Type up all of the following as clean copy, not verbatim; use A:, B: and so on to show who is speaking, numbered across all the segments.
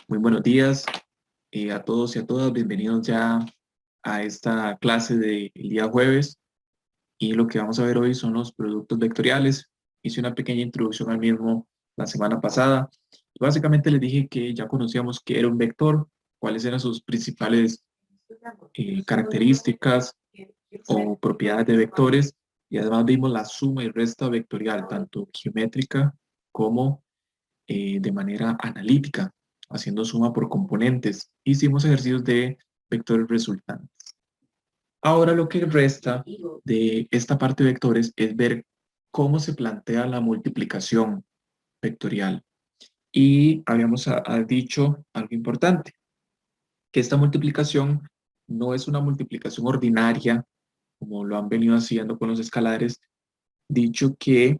A: Muy buenos días a todos y a todas. Bienvenidos ya a esta clase del día jueves. Y lo que vamos a ver hoy son los productos vectoriales. Hice una pequeña introducción al mismo la semana pasada. Básicamente les dije que ya conocíamos qué era un vector, cuáles eran sus principales características o propiedades de vectores. Y además vimos la suma y resta vectorial, tanto geométrica como de manera analítica, haciendo suma por componentes. Hicimos ejercicios de vectores resultantes. Ahora lo que resta de esta parte de vectores es ver cómo se plantea la multiplicación vectorial. Y habíamos dicho algo importante, que esta multiplicación no es una multiplicación ordinaria, como lo han venido haciendo con los escalares, dicho que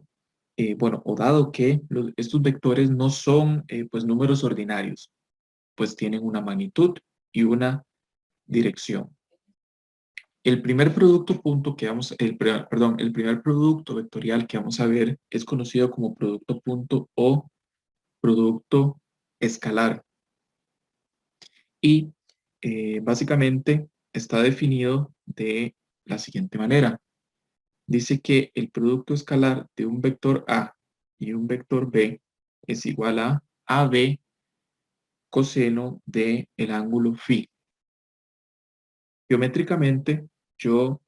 A: bueno, o dado que estos vectores no son pues números ordinarios, pues tienen una magnitud y una dirección. El primer producto punto que vamos, perdón, el primer producto vectorial que vamos a ver es conocido como producto punto o producto escalar. Y básicamente está definido de la siguiente manera. Dice que el producto escalar de un vector A y un vector B es igual a AB coseno del ángulo φ. Geométricamente, yo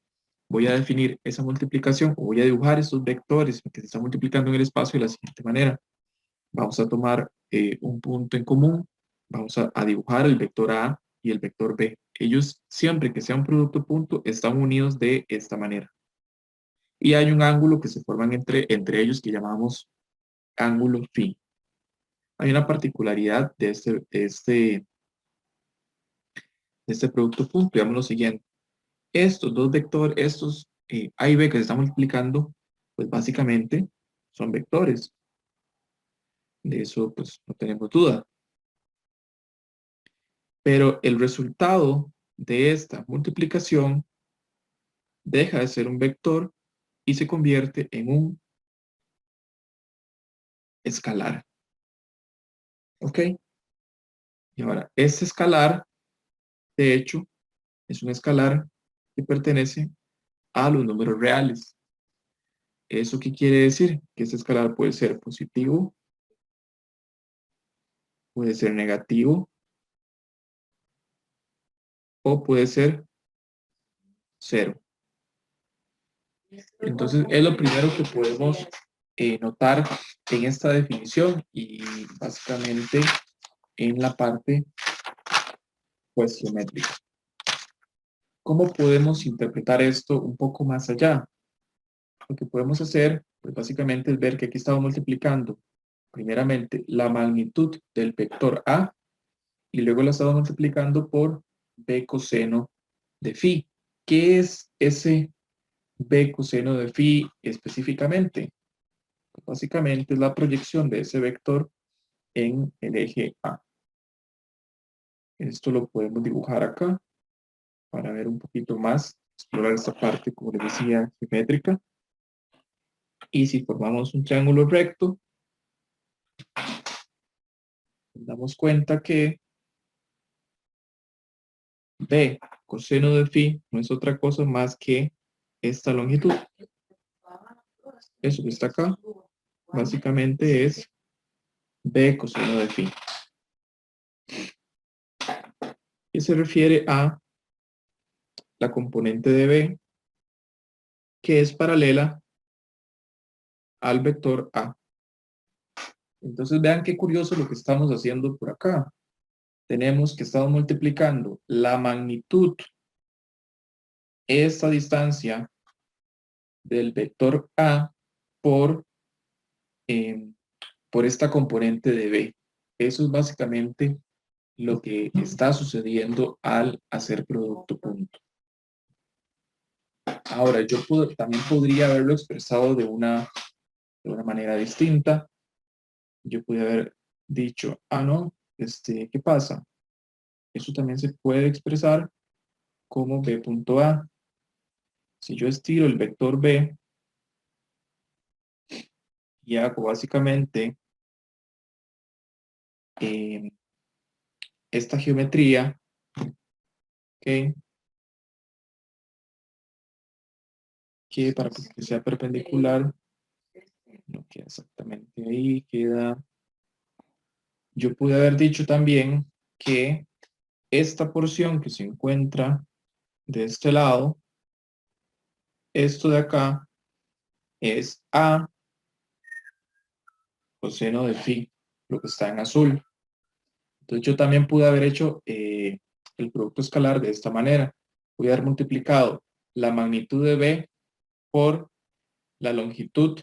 A: voy a definir esa multiplicación o voy a dibujar estos vectores que se están multiplicando en el espacio de la siguiente manera. Vamos a tomar un punto en común, vamos a dibujar el vector A y el vector B. Ellos, siempre que sea un producto punto, están unidos de esta manera. Y hay un ángulo que se forman entre ellos que llamamos ángulo φ. Hay una particularidad de este producto punto, digamos lo siguiente. Estos dos vectores, estos A y B que se están multiplicando, pues básicamente son vectores. De eso pues no tenemos duda. Pero el resultado de esta multiplicación deja de ser un vector y se convierte en un escalar. ¿Ok? Y ahora, este escalar, de hecho, es un escalar que pertenece a los números reales. ¿Eso qué quiere decir? Que este escalar puede ser positivo, puede ser negativo o puede ser cero. Entonces, es lo primero que podemos notar en esta definición y básicamente en la parte pues geométrica. ¿Cómo podemos interpretar esto un poco más allá? Lo que podemos hacer, pues básicamente es ver que aquí estamos multiplicando primeramente la magnitud del vector A y luego la estamos multiplicando por B coseno de phi. ¿Qué es ese B coseno de phi específicamente? Pues básicamente es la proyección de ese vector en el eje A. Esto lo podemos dibujar acá para ver un poquito más, explorar esta parte, como les decía, geométrica. Y si formamos un triángulo recto, nos damos cuenta que B coseno de phi no es otra cosa más que esta longitud. Eso que está acá, básicamente es B coseno de phi. Y se refiere a la componente de B que es paralela al vector A. Entonces vean qué curioso lo que estamos haciendo por acá. Tenemos que estamos multiplicando la magnitud, esta distancia del vector A por, eh, por esta componente de B. Eso es básicamente lo que está sucediendo al hacer producto punto. Ahora, yo también podría haberlo expresado de una manera distinta. Yo podría haber dicho, no, ¿qué pasa? Eso también se puede expresar como B punto A. Si yo estiro el vector B y hago básicamente esta geometría, ¿ok? Que para que sea perpendicular, no queda exactamente ahí, queda... Yo pude haber dicho también que esta porción que se encuentra de este lado, esto de acá, es A coseno de phi, lo que está en azul. Entonces yo también pude haber hecho el producto escalar de esta manera. Voy a haber multiplicado la magnitud de B por la longitud,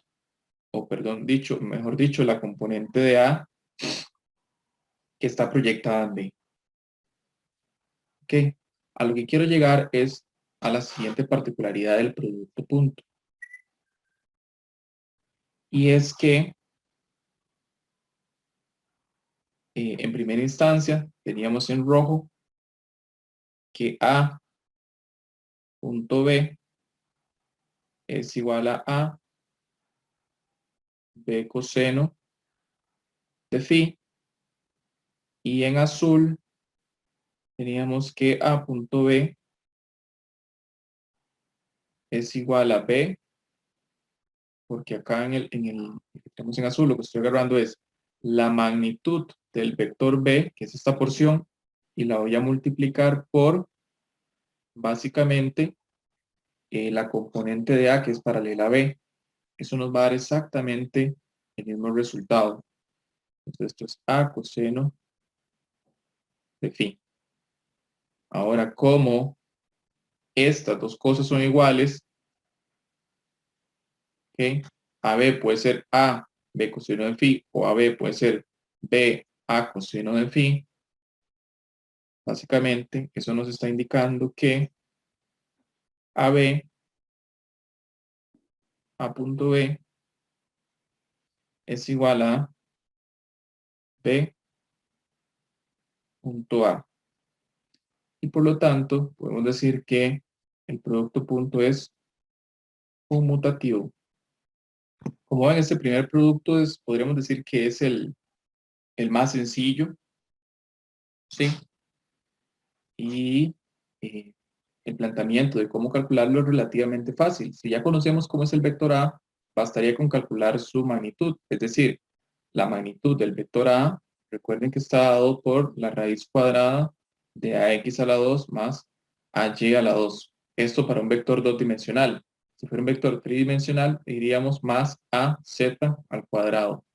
A: o perdón, mejor dicho, la componente de A que está proyectada en B. ¿Ok? A lo que quiero llegar es a la siguiente particularidad del producto punto. Y es que en primera instancia teníamos en rojo que A punto B es igual a B coseno de phi, y en azul teníamos que A punto B es igual a B, porque acá en el que tenemos en azul lo que estoy agarrando es la magnitud del vector B, que es esta porción, y la voy a multiplicar por básicamente la componente de A, que es paralela a B. Eso nos va a dar exactamente el mismo resultado. Entonces esto es A coseno de phi. Ahora, como estas dos cosas son iguales, ¿okay? AB puede ser A, B coseno de phi, o AB puede ser B, A coseno de phi. Básicamente, eso nos está indicando que AB, A punto B, es igual a B punto A. Y por lo tanto, podemos decir que el producto punto es conmutativo. Como ven, este primer producto podríamos decir que es el más sencillo, ¿sí? Y el planteamiento de cómo calcularlo es relativamente fácil. Si ya conocemos cómo es el vector A, bastaría con calcular su magnitud, es decir, la magnitud del vector A, recuerden que está dado por la raíz cuadrada de ax a la 2 más ay a la 2. Esto para un vector dos dimensional. Si fuera un vector tridimensional, diríamos más az al cuadrado.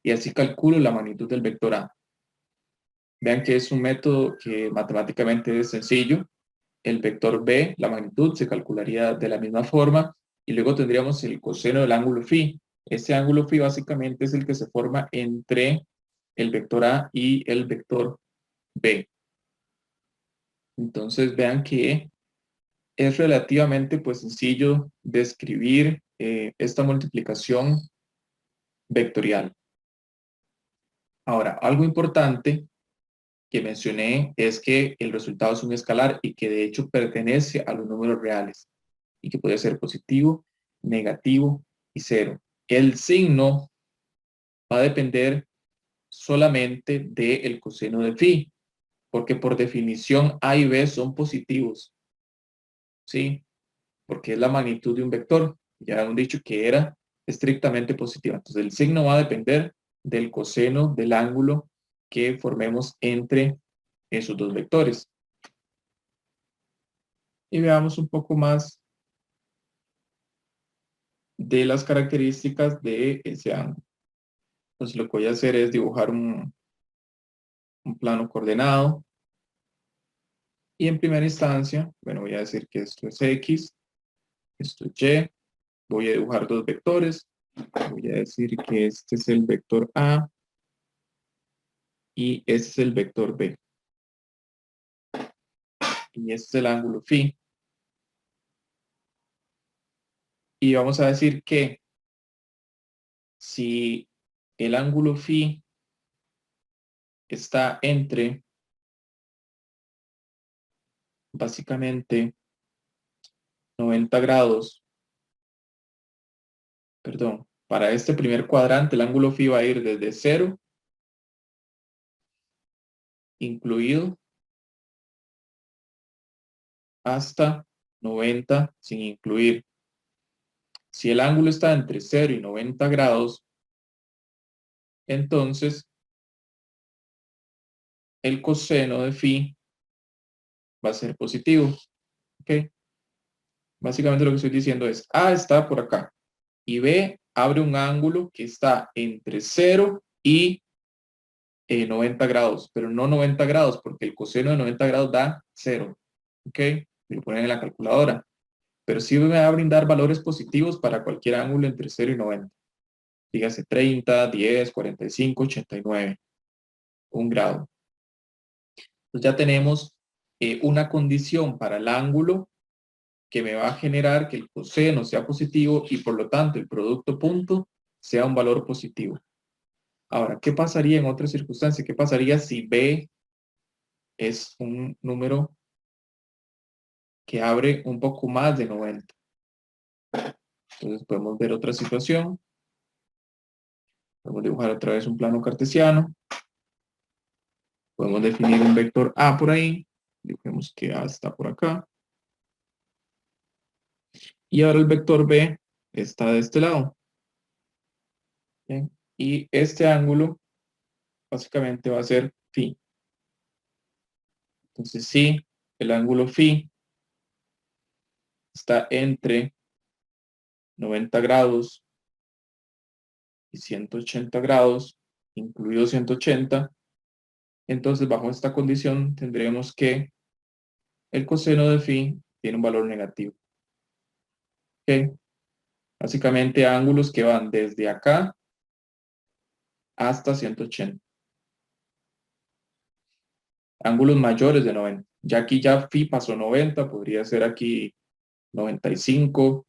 A: Y así calculo la magnitud del vector A. Vean que es un método que matemáticamente es sencillo. El vector B, la magnitud, se calcularía de la misma forma, y luego tendríamos el coseno del ángulo phi. Este ángulo phi básicamente es el que se forma entre el vector A y el vector B. Entonces vean que es relativamente pues sencillo describir esta multiplicación vectorial. Ahora, algo importante que mencioné es que el resultado es un escalar y que de hecho pertenece a los números reales y que puede ser positivo, negativo y cero. El signo va a depender solamente del coseno de phi, porque por definición A y B son positivos, ¿sí? Porque es la magnitud de un vector. Ya han dicho que era estrictamente positiva. Entonces el signo va a depender del coseno del ángulo que formemos entre esos dos vectores. Y veamos un poco más de las características de ese ángulo. Entonces lo que voy a hacer es dibujar un plano coordenado. Y en primera instancia, bueno, voy a decir que esto es X, esto es Y. Voy a dibujar dos vectores. Voy a decir que este es el vector A y este es el vector B. Y este es el ángulo phi. Y vamos a decir que si el ángulo phi está entre, básicamente, 90 grados, perdón, para este primer cuadrante el ángulo phi va a ir desde 0 incluido hasta 90 sin incluir. Si el ángulo está entre 0 y 90 grados, entonces el coseno de phi va a ser positivo. ¿Ok? Básicamente lo que estoy diciendo es, A está por acá y B abre un ángulo que está entre 0 y 90 grados, pero no 90 grados, porque el coseno de 90 grados da 0. ¿Ok? Me lo ponen en la calculadora. Pero sí me va a brindar valores positivos para cualquier ángulo entre 0 y 90. Dígase 30, 10, 45, 89. Un grado. Entonces ya tenemos una condición para el ángulo que me va a generar que el coseno sea positivo y por lo tanto el producto punto sea un valor positivo. Ahora, ¿qué pasaría en otra circunstancia? ¿Qué pasaría si B es un número que abre un poco más de 90? Entonces podemos ver otra situación. Podemos dibujar otra vez un plano cartesiano. Podemos definir un vector A por ahí. Dibujemos que A está por acá. Y ahora el vector B está de este lado. ¿Bien? Y este ángulo básicamente va a ser phi. Entonces, si el ángulo phi está entre 90 grados y 180 grados, incluido 180, entonces bajo esta condición tendremos que el coseno de phi tiene un valor negativo. ¿Ok? Básicamente ángulos que van desde acá hasta 180. Ángulos mayores de 90. Ya aquí ya phi pasó 90, podría ser aquí 95.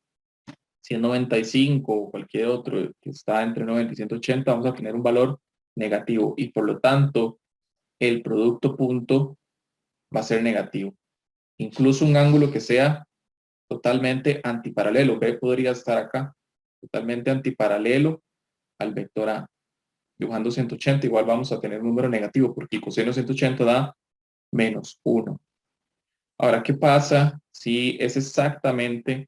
A: Si es 95 o cualquier otro que está entre 90 y 180, vamos a tener un valor negativo y por lo tanto el producto punto va a ser negativo. Incluso un ángulo que sea totalmente antiparalelo, B podría estar acá, totalmente antiparalelo al vector A. Dibujando 180, igual vamos a tener un número negativo porque el coseno de 180 da menos 1. Ahora, ¿qué pasa si es exactamente,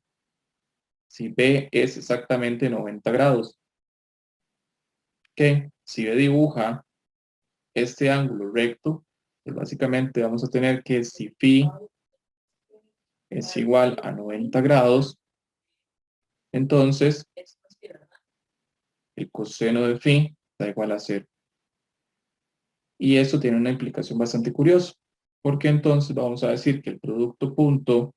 A: si B es exactamente 90 grados? Que si B dibuja este ángulo recto, pues básicamente vamos a tener que si phi es igual a 90 grados, entonces el coseno de phi da igual a 0. Y eso tiene una implicación bastante curiosa, porque entonces vamos a decir que el producto punto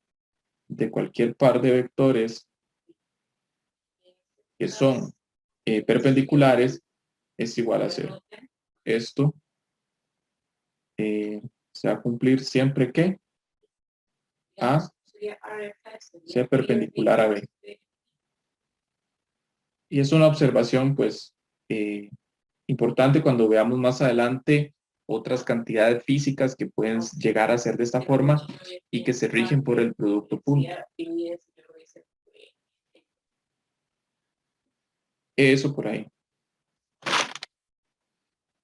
A: de cualquier par de vectores que son perpendiculares es igual a 0. Esto se va a cumplir siempre que A sea perpendicular a B. Y es una observación, pues, importante cuando veamos más adelante otras cantidades físicas que pueden llegar a ser de esta forma y que se rigen por el producto punto. Eso por ahí.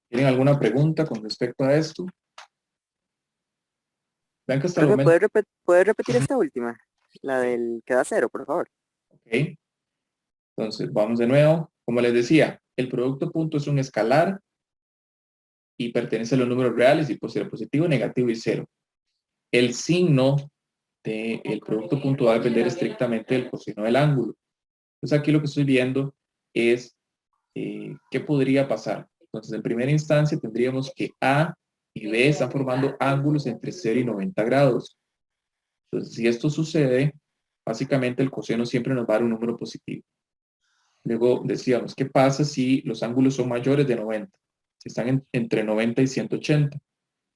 A: ¿Tienen alguna pregunta con respecto a esto? Vean que hasta el
B: Profe,
A: momento...
B: ¿puede repetir esta última? La del que da 0, por favor.
A: Ok. Entonces, vamos de nuevo. Como les decía, el producto punto es un escalar y pertenece a los números reales y puede ser positivo, negativo y 0. El signo del producto punto va a depender estrictamente del coseno del ángulo. Entonces aquí lo que estoy viendo es qué podría pasar. Entonces en primera instancia tendríamos que A y B están formando ángulos entre 0 y 90 grados. Entonces si esto sucede, básicamente el coseno siempre nos va a dar un número positivo. Luego decíamos, ¿qué pasa si los ángulos son mayores de 90? Si están entre 90 y 180.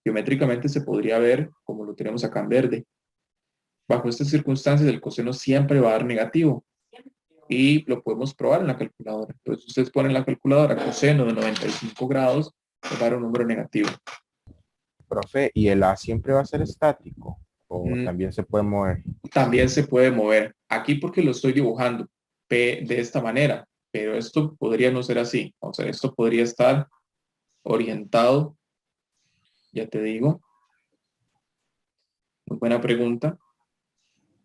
A: Geométricamente se podría ver como lo tenemos acá en verde. Bajo estas circunstancias el coseno siempre va a dar negativo y lo podemos probar en la calculadora. Entonces ustedes ponen la calculadora coseno de 95 grados va a dar un número negativo.
C: Profe, ¿y el A siempre va a ser estático o
A: Mm,
C: también se puede mover?
A: También se puede mover. Aquí porque lo estoy dibujando P de esta manera, pero esto podría no ser así. O sea, esto podría estar orientado Ya te digo. Muy buena pregunta.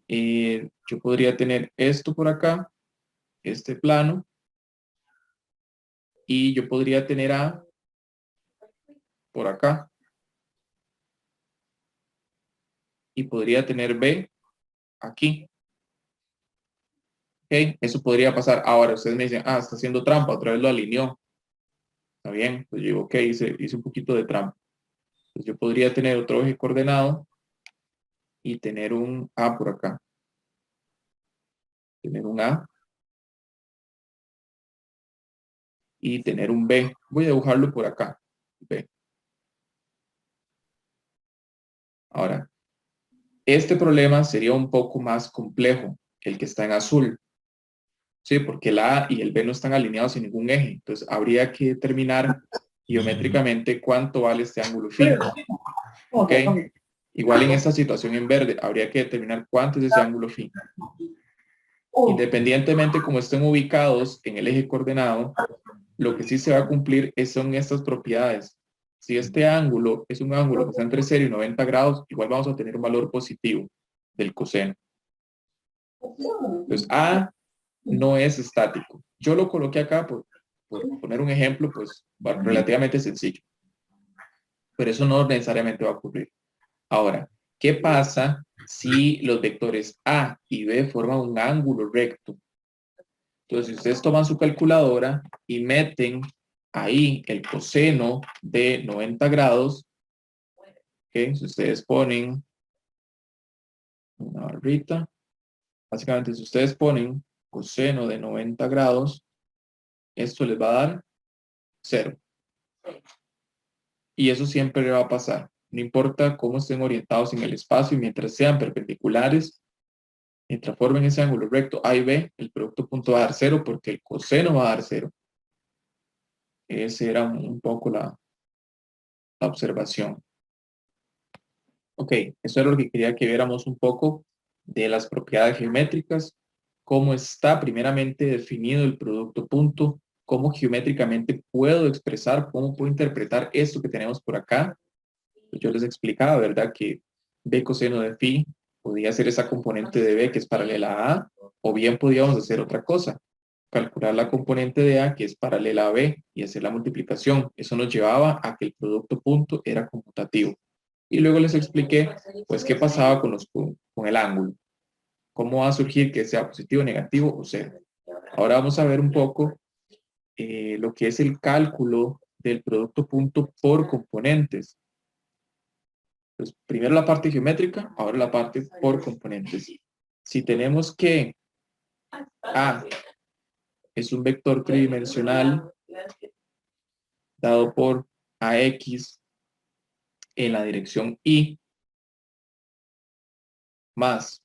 A: Yo podría tener esto por acá, este plano, y yo podría tener A por acá, y podría tener B aquí. ¿Ok? Eso podría pasar. Ahora ustedes me dicen, está haciendo trampa, otra vez lo alineó. Está bien, pues yo digo, ok, hice un poquito de trampa. Pues yo podría tener otro eje coordenado y tener un A por acá. Tener un A y tener un B. Voy a dibujarlo por acá. B. Ahora, este problema sería un poco más complejo, el que está en azul. Sí, porque la A y el B no están alineados en ningún eje. Entonces, habría que determinar geométricamente cuánto vale este ángulo phi. ¿Ok? Igual en esta situación en verde, habría que determinar cuánto es ese ángulo phi. Independientemente como estén ubicados en el eje coordenado, lo que sí se va a cumplir son estas propiedades. Si este ángulo es un ángulo que está entre 0 y 90 grados, igual vamos a tener un valor positivo del coseno. Entonces, A no es estático. Yo lo coloqué acá por poner un ejemplo, pues relativamente sencillo. Pero eso no necesariamente va a ocurrir. Ahora, ¿qué pasa si los vectores A y B forman un ángulo recto? Entonces, si ustedes toman su calculadora y meten ahí el coseno de 90 grados, ¿okay? Si ustedes ponen una barrita, básicamente si ustedes ponen coseno de 90 grados, esto les va a dar 0. Y eso siempre le va a pasar. No importa cómo estén orientados en el espacio, mientras sean perpendiculares, mientras formen ese ángulo recto A y B, el producto punto va a dar 0 porque el coseno va a dar 0. Esa era un poco la observación. Ok, eso era lo que quería que viéramos un poco de las propiedades geométricas, cómo está primeramente definido el producto punto, cómo geométricamente puedo expresar, cómo puedo interpretar esto que tenemos por acá. Pues yo les explicaba, ¿verdad? Que B coseno de phi podía ser esa componente de B que es paralela a A, o bien podíamos hacer otra cosa, calcular la componente de A que es paralela a B y hacer la multiplicación. Eso nos llevaba a que el producto punto era conmutativo. Y luego les expliqué, pues, qué pasaba con el ángulo. Cómo va a surgir que sea positivo, negativo o cero. Ahora vamos a ver un poco lo que es el cálculo del producto punto por componentes. Pues primero la parte geométrica, ahora la parte por componentes. Si tenemos que A es un vector tridimensional dado por AX en la dirección Y más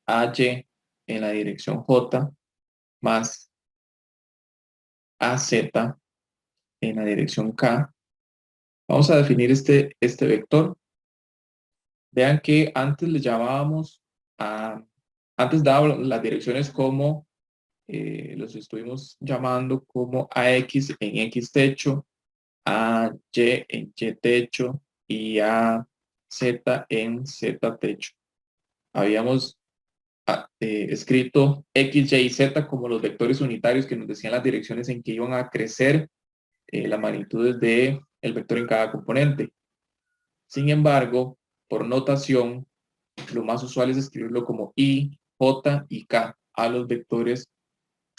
A: AY en la dirección J más AZ en la dirección K. Vamos a definir este vector. Vean que antes le llamábamos antes daba las direcciones como los estuvimos llamando como AX en X techo, AY en Y techo y AZ en Z techo. Habíamos escrito X, Y y Z como los vectores unitarios que nos decían las direcciones en que iban a crecer las magnitudes del vector en cada componente. Sin embargo, por notación, lo más usual es escribirlo como I, J y K a los vectores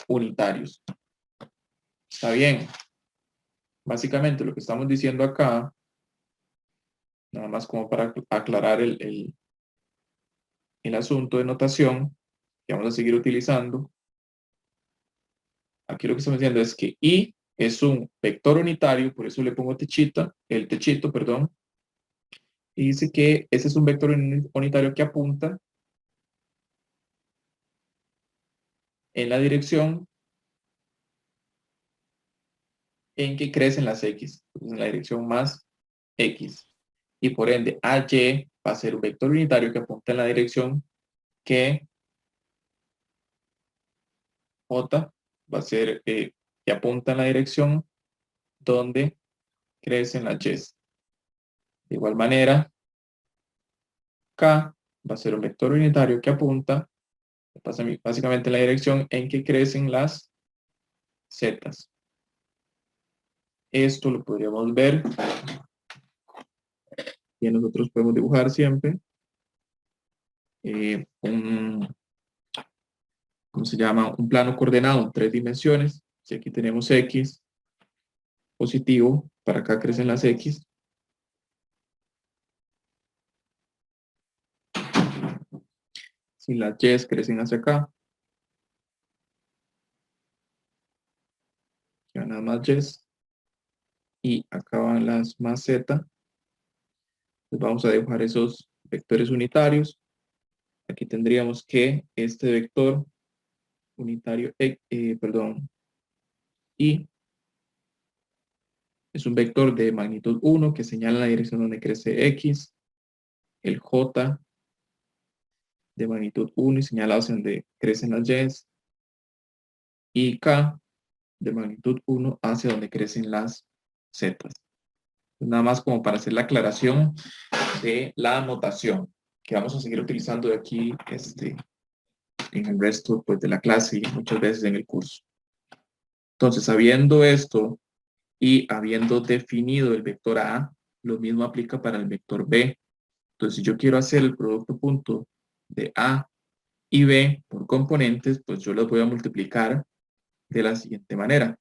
A: unitarios. Está bien. Básicamente lo que estamos diciendo acá, nada más como para aclarar el asunto de notación que vamos a seguir utilizando. Aquí lo que estamos diciendo es que I es un vector unitario, por eso le pongo el techito, perdón, y dice que ese es un vector unitario que apunta en la dirección en que crecen las X, en la dirección más X. Y por ende, AY va a ser un vector unitario que apunta en la dirección que J va a ser que apunta en la dirección donde crecen las Y. De igual manera, K va a ser un vector unitario que apunta básicamente en la dirección en que crecen las Z. Esto lo podríamos ver y nosotros podemos dibujar siempre ¿cómo se llama? Un plano coordenado en 3 dimensiones. Si aquí tenemos X positivo, para acá crecen las X. Si las Y crecen hacia acá, aquí van las más Y, y acá van las más Z. Pues vamos a dibujar esos vectores unitarios. Aquí tendríamos que este vector unitario, Y, es un vector de magnitud 1 que señala la dirección donde crece X. El J de magnitud 1 y señala hacia donde crecen las Y. Y K de magnitud 1 hacia donde crecen las Z. Nada más como para hacer la aclaración de la notación que vamos a seguir utilizando de aquí en el resto pues, de la clase y muchas veces en el curso. Entonces, sabiendo esto y habiendo definido el vector A, lo mismo aplica para el vector B. Entonces, si yo quiero hacer el producto punto de A y B por componentes, pues yo los voy a multiplicar de la siguiente manera.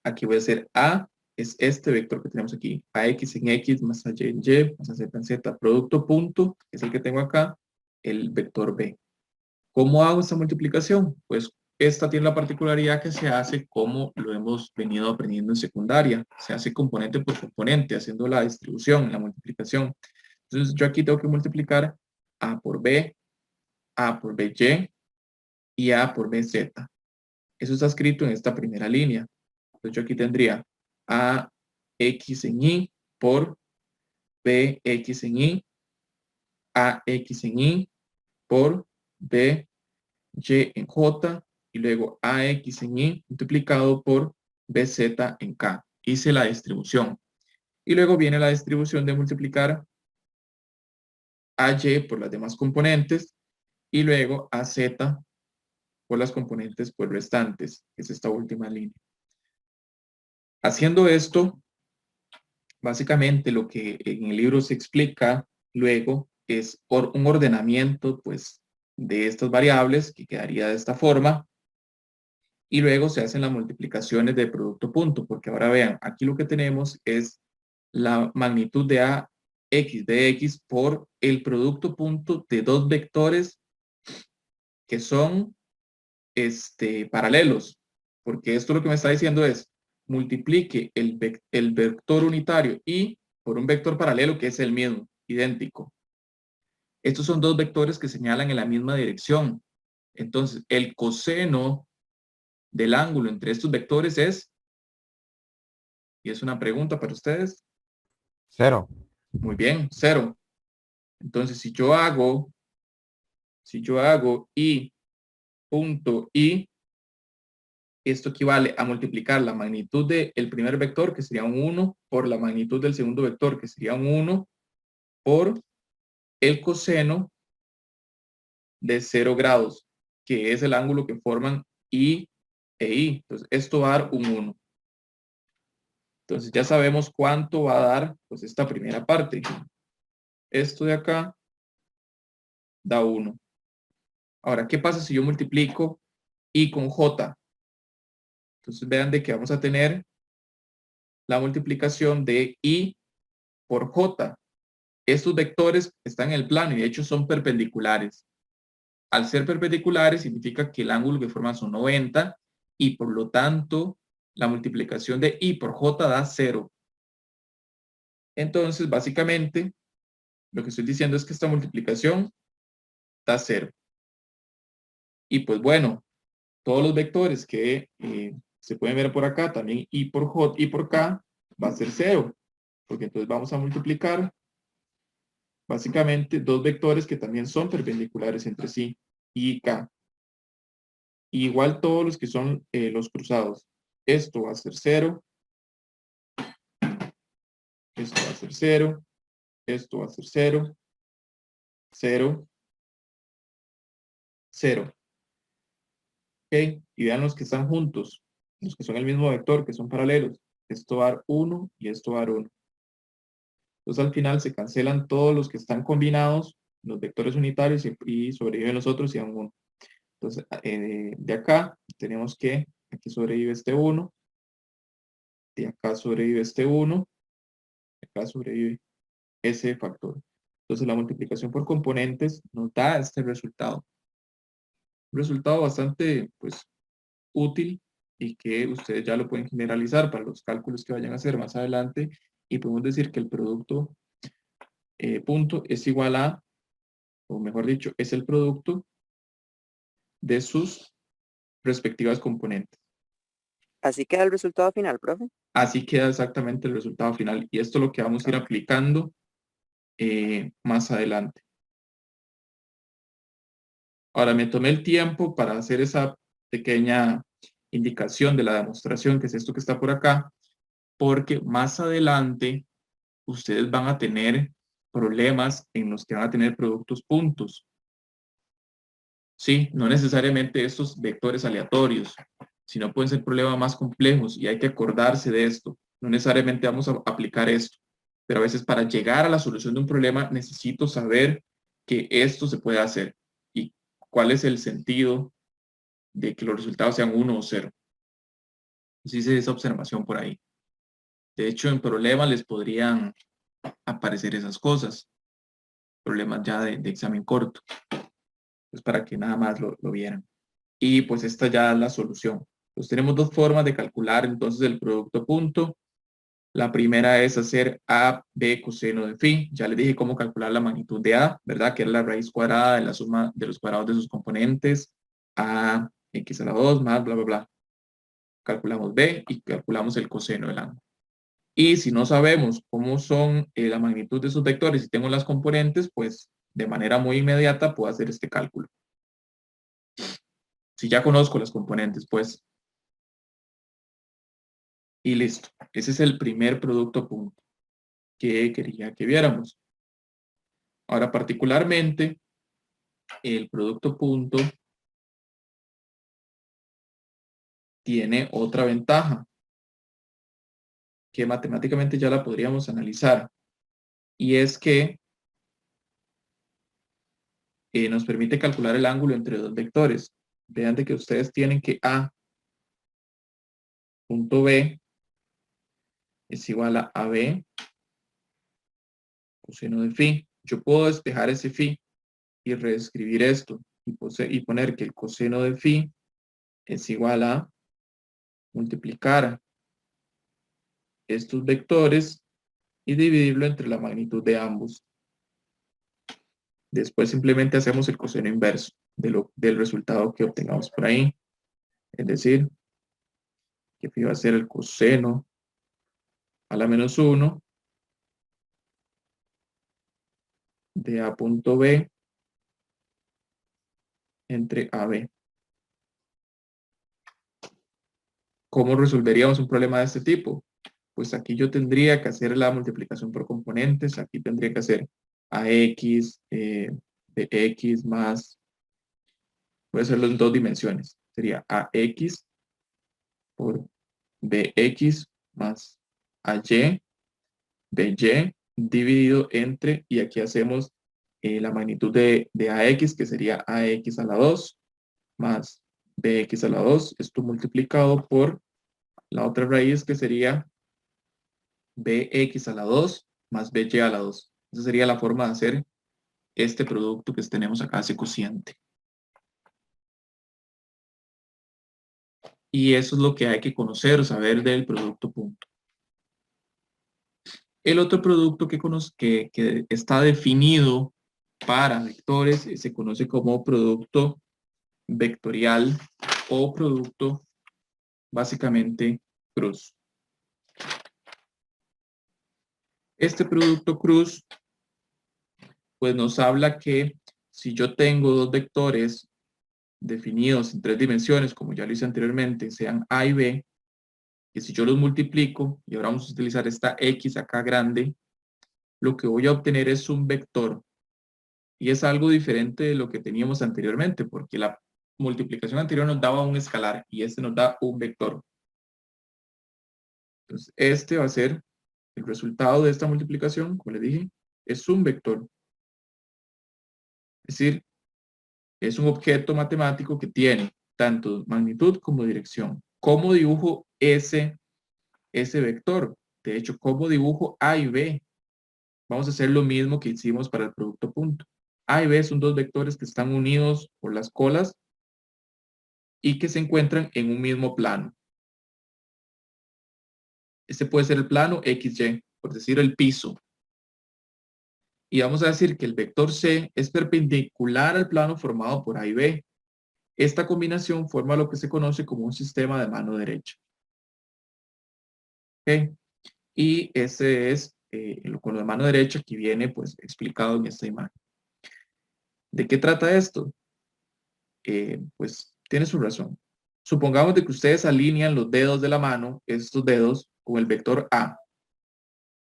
A: Aquí voy a hacer A, es este vector que tenemos aquí, AX en X más AY en Y más AZ en Z, producto punto, que es el que tengo acá, el vector B. ¿Cómo hago esta multiplicación? Pues esta tiene la particularidad que se hace como lo hemos venido aprendiendo en secundaria. Se hace componente por componente, haciendo la distribución, la multiplicación. Entonces yo aquí tengo que multiplicar A por B, A por BY y A por BZ. Eso está escrito en esta primera línea. Entonces yo aquí tendría AX en Y por BX en Y, AX en Y por BY en J y luego AX en Y multiplicado por BZ en K. Hice la distribución. Y luego viene la distribución de multiplicar AY por las demás componentes y luego AZ por las componentes pues, restantes, que es esta última línea. Haciendo esto, básicamente lo que en el libro se explica luego es un ordenamiento pues, de estas variables que quedaría de esta forma y luego se hacen las multiplicaciones de producto punto, porque ahora vean, aquí lo que tenemos es la magnitud de AX de X por el producto punto de dos vectores que son paralelos, porque esto lo que me está diciendo es multiplique el vector unitario Y por un vector paralelo que es el mismo, idéntico. Estos son dos vectores que señalan en la misma dirección. Entonces, el coseno del ángulo entre estos vectores es, y es una pregunta para ustedes.
C: 0.
A: Muy bien, 0. Entonces, si yo hago I punto I, esto equivale a multiplicar la magnitud del primer vector, que sería un 1, por la magnitud del segundo vector, que sería un 1, por el coseno de 0 grados, que es el ángulo que forman I e I. Entonces, esto va a dar un 1. Entonces, ya sabemos cuánto va a dar pues, esta primera parte. Esto de acá da 1. Ahora, ¿qué pasa si yo multiplico I con J? Entonces, vean de que vamos a tener la multiplicación de I por J. Estos vectores están en el plano y de hecho son perpendiculares. Al ser perpendiculares significa que el ángulo que forman son 90 y por lo tanto la multiplicación de I por J da 0. Entonces, básicamente, lo que estoy diciendo es que esta multiplicación da 0. Y pues bueno, todos los vectores que se pueden ver por acá, también I por J y por K, va a ser 0. Porque entonces vamos a multiplicar básicamente dos vectores que también son perpendiculares entre sí, I y K. Igual todos los que son los cruzados. Esto va a ser 0 esto va a ser 0, esto va a ser 0, 0, 0. ¿Ok? Y vean los que están juntos, los que son el mismo vector, que son paralelos. Esto va a dar 1 y esto va a dar 1. Entonces al final se cancelan todos los que están combinados, los vectores unitarios, y sobreviven los otros y dan 1. Entonces de acá tenemos que aquí sobrevive este 1, de acá sobrevive este 1, de acá sobrevive ese factor. Entonces la multiplicación por componentes nos da este resultado. Un resultado bastante pues, útil y que ustedes ya lo pueden generalizar para los cálculos que vayan a hacer más adelante, y podemos decir que el producto punto es igual a, o mejor dicho, es el producto de sus respectivas componentes.
B: Así queda el resultado final, profe.
A: Así queda exactamente el resultado final, y esto es lo que vamos a ir aplicando más adelante. Ahora me tomé el tiempo para hacer esa pequeña indicación de la demostración, que es esto que está por acá, porque más adelante ustedes van a tener problemas en los que van a tener productos puntos. Sí, no necesariamente estos vectores aleatorios, sino pueden ser problemas más complejos y hay que acordarse de esto. No necesariamente vamos a aplicar esto, pero a veces para llegar a la solución de un problema necesito saber que esto se puede hacer y cuál es el sentido de que los resultados sean 1 o 0. Entonces hice esa observación por ahí. De hecho, en problemas les podrían aparecer esas cosas, problemas ya de examen corto, pues para que nada más lo vieran. Y pues esta ya es la solución. Entonces tenemos dos formas de calcular entonces el producto punto. La primera es hacer a b coseno de phi. Ya les dije cómo calcular la magnitud de a, ¿verdad? Que es la raíz cuadrada de la suma de los cuadrados de sus componentes, a x a la 2 más bla, bla, bla. Calculamos b y calculamos el coseno del ángulo. Y si no sabemos cómo son la magnitud de esos vectores y tengo las componentes, pues de manera muy inmediata puedo hacer este cálculo. Si ya conozco las componentes, pues. Y listo. Ese es el primer producto punto que quería que viéramos. Ahora, particularmente, el producto punto tiene otra ventaja que matemáticamente ya la podríamos analizar. Y es que nos permite calcular el ángulo entre dos vectores. Vean de que ustedes tienen que a punto b es igual a AB coseno de phi. Yo puedo despejar ese phi y reescribir esto y poner que el coseno de phi es igual a multiplicar estos vectores y dividirlo entre la magnitud de ambos. Después simplemente hacemos el coseno inverso del resultado que obtengamos por ahí. Es decir, que phi va a ser el coseno a la menos 1 de a punto b entre AB. ¿Cómo resolveríamos un problema de este tipo? Pues aquí yo tendría que hacer la multiplicación por componentes. Aquí tendría que hacer AX de X más, voy a hacerlo en dos dimensiones. Sería AX por BX más AY BY dividido entre, y aquí hacemos la magnitud de AX, que sería AX a la 2 más BX a la 2, esto multiplicado por la otra raíz que sería BX a la 2 más BY a la 2. Esa sería la forma de hacer este producto que tenemos acá, ese cociente. Y eso es lo que hay que conocer o saber del producto punto. El otro producto que está definido para vectores se conoce como producto vectorial o producto básicamente cruz. Este producto cruz pues nos habla que si yo tengo dos vectores definidos en tres dimensiones, como ya lo hice anteriormente, sean A y B, que si yo los multiplico, y ahora vamos a utilizar esta X acá grande, lo que voy a obtener es un vector. Y es algo diferente de lo que teníamos anteriormente, porque la multiplicación anterior nos daba un escalar y este nos da un vector. Entonces, este va a ser el resultado de esta multiplicación, como les dije, es un vector. Es decir, es un objeto matemático que tiene tanto magnitud como dirección. ¿Cómo dibujo ese vector? De hecho, ¿cómo dibujo A y B? Vamos a hacer lo mismo que hicimos para el producto punto. A y B son dos vectores que están unidos por las colas y que se encuentran en un mismo plano. Este puede ser el plano XY, por decir el piso. Y vamos a decir que el vector C es perpendicular al plano formado por A y B. Esta combinación forma lo que se conoce como un sistema de mano derecha. ¿Okay? Y ese es, con lo de mano derecha que viene pues explicado en esta imagen. ¿De qué trata esto? Pues tiene su razón. Supongamos de que ustedes alinean los dedos de la mano, estos dedos, con el vector A.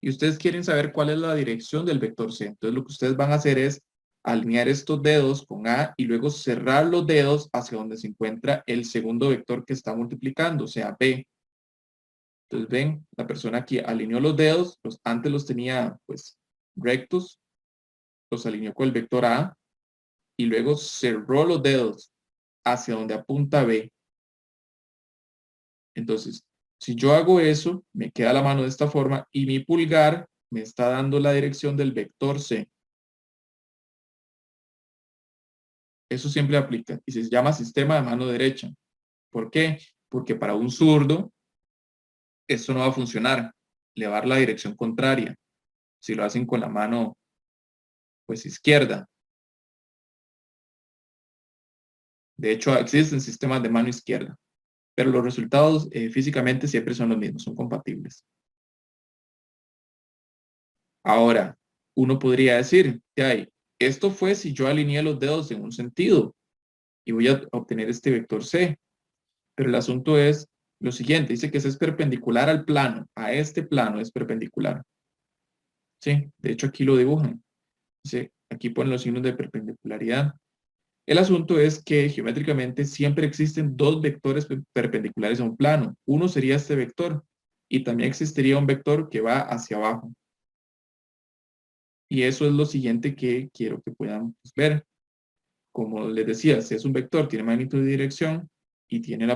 A: Y ustedes quieren saber cuál es la dirección del vector C. Entonces lo que ustedes van a hacer es alinear estos dedos con A y luego cerrar los dedos hacia donde se encuentra el segundo vector que está multiplicando, o sea, B. Entonces ven, la persona aquí alineó los dedos, antes los tenía pues rectos, los alineó con el vector A y luego cerró los dedos hacia donde apunta B. Entonces, si yo hago eso, me queda la mano de esta forma y mi pulgar me está dando la dirección del vector C. Eso siempre aplica y se llama sistema de mano derecha. ¿Por qué? Porque para un zurdo esto no va a funcionar. Le va a dar la dirección contraria. Si lo hacen con la mano pues izquierda. De hecho, existen sistemas de mano izquierda, pero los resultados físicamente siempre son los mismos, son compatibles. Ahora, uno podría decir, esto fue si yo alineé los dedos en un sentido y voy a obtener este vector C. Pero el asunto es lo siguiente, dice que ese es perpendicular al plano, a este plano es perpendicular. Sí, de hecho aquí lo dibujan. Dice, aquí ponen los signos de perpendicularidad. El asunto es que geométricamente siempre existen dos vectores perpendiculares a un plano. Uno sería este vector y también existiría un vector que va hacia abajo. Y eso es lo siguiente que quiero que puedan ver. Como les decía, si es un vector, tiene magnitud y dirección y tiene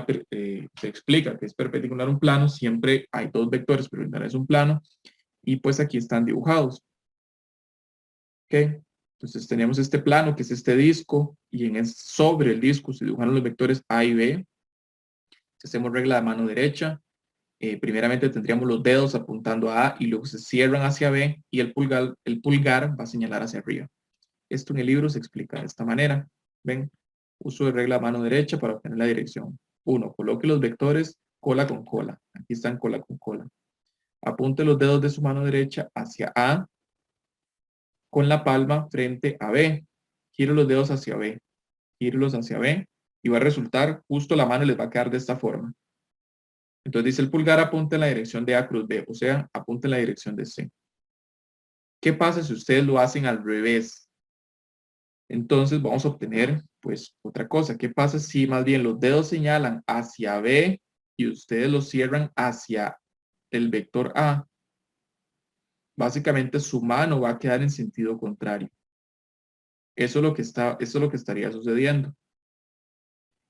A: se explica que es perpendicular a un plano, siempre hay dos vectores, pero en realidad es un plano y pues aquí están dibujados. ¿Ok? Entonces tenemos este plano que es este disco y sobre el disco se dibujan los vectores A y B. Si hacemos regla de mano derecha, primeramente tendríamos los dedos apuntando a A y luego se cierran hacia B y el pulgar va a señalar hacia arriba. Esto en el libro se explica de esta manera. ¿Ven? Uso de regla de mano derecha para obtener la dirección. 1. Coloque los vectores cola con cola. Aquí están cola con cola. Apunte los dedos de su mano derecha hacia A con la palma frente a B. Gire los dedos hacia B. Gírelos hacia B y va a resultar, justo la mano les va a quedar de esta forma. Entonces dice el pulgar apunte en la dirección de A cruz B, o sea, apunte en la dirección de C. ¿Qué pasa si ustedes lo hacen al revés? Entonces vamos a obtener pues otra cosa. ¿Qué pasa si más bien los dedos señalan hacia B y ustedes los cierran hacia el vector A? Básicamente su mano va a quedar en sentido contrario. Eso es lo que estaría sucediendo.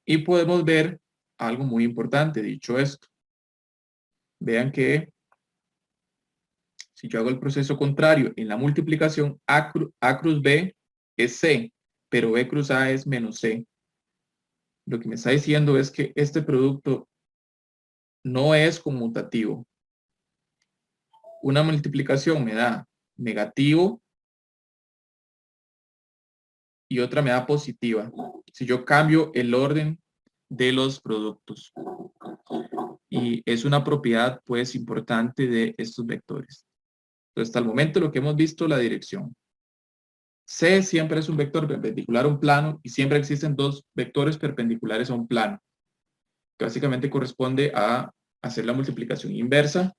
A: Y podemos ver algo muy importante dicho esto. Vean que si yo hago el proceso contrario en la multiplicación, A cruz B es C, pero B cruz A es menos C. Lo que me está diciendo es que este producto no es conmutativo. Una multiplicación me da negativo y otra me da positiva. Si yo cambio el orden de los productos. Y es una propiedad pues importante de estos vectores. Entonces, hasta el momento lo que hemos visto, la dirección. C siempre es un vector perpendicular a un plano y siempre existen dos vectores perpendiculares a un plano, que básicamente corresponde a hacer la multiplicación inversa.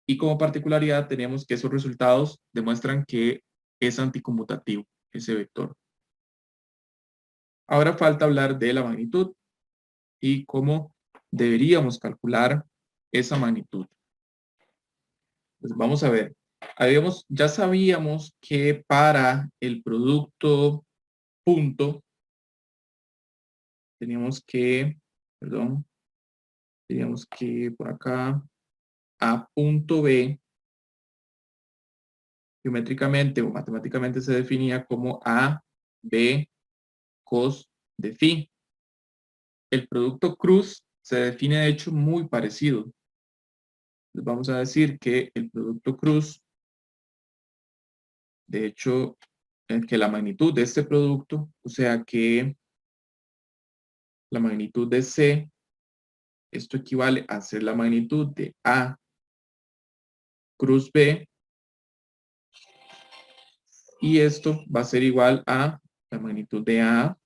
A: Y como particularidad tenemos que esos resultados demuestran que es anticonmutativo ese vector. Ahora falta hablar de la magnitud y cómo deberíamos calcular esa magnitud. Pues vamos a ver. Ya sabíamos que para el producto punto teníamos que por acá a punto B geométricamente o matemáticamente se definía como A, B, cos de phi. El producto cruz se define de hecho muy parecido. Les vamos a decir que el producto cruz, de hecho, que la magnitud de este producto, o sea que la magnitud de C, esto equivale a ser la magnitud de A cruz B, y esto va a ser igual a la magnitud de A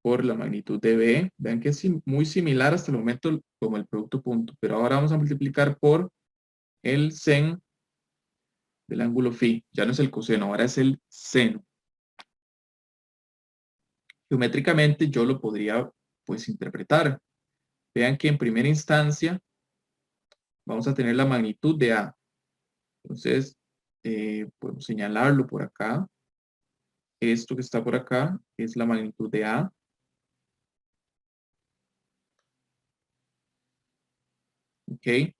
A: por la magnitud de B. Vean que es muy similar hasta el momento como el producto punto, pero ahora vamos a multiplicar por el sen del ángulo phi. Ya no es el coseno, ahora es el seno. Geométricamente yo lo podría pues interpretar. Vean que en primera instancia vamos a tener la magnitud de A. Entonces, podemos señalarlo por acá. Esto que está por acá es la magnitud de A. ¿Ok?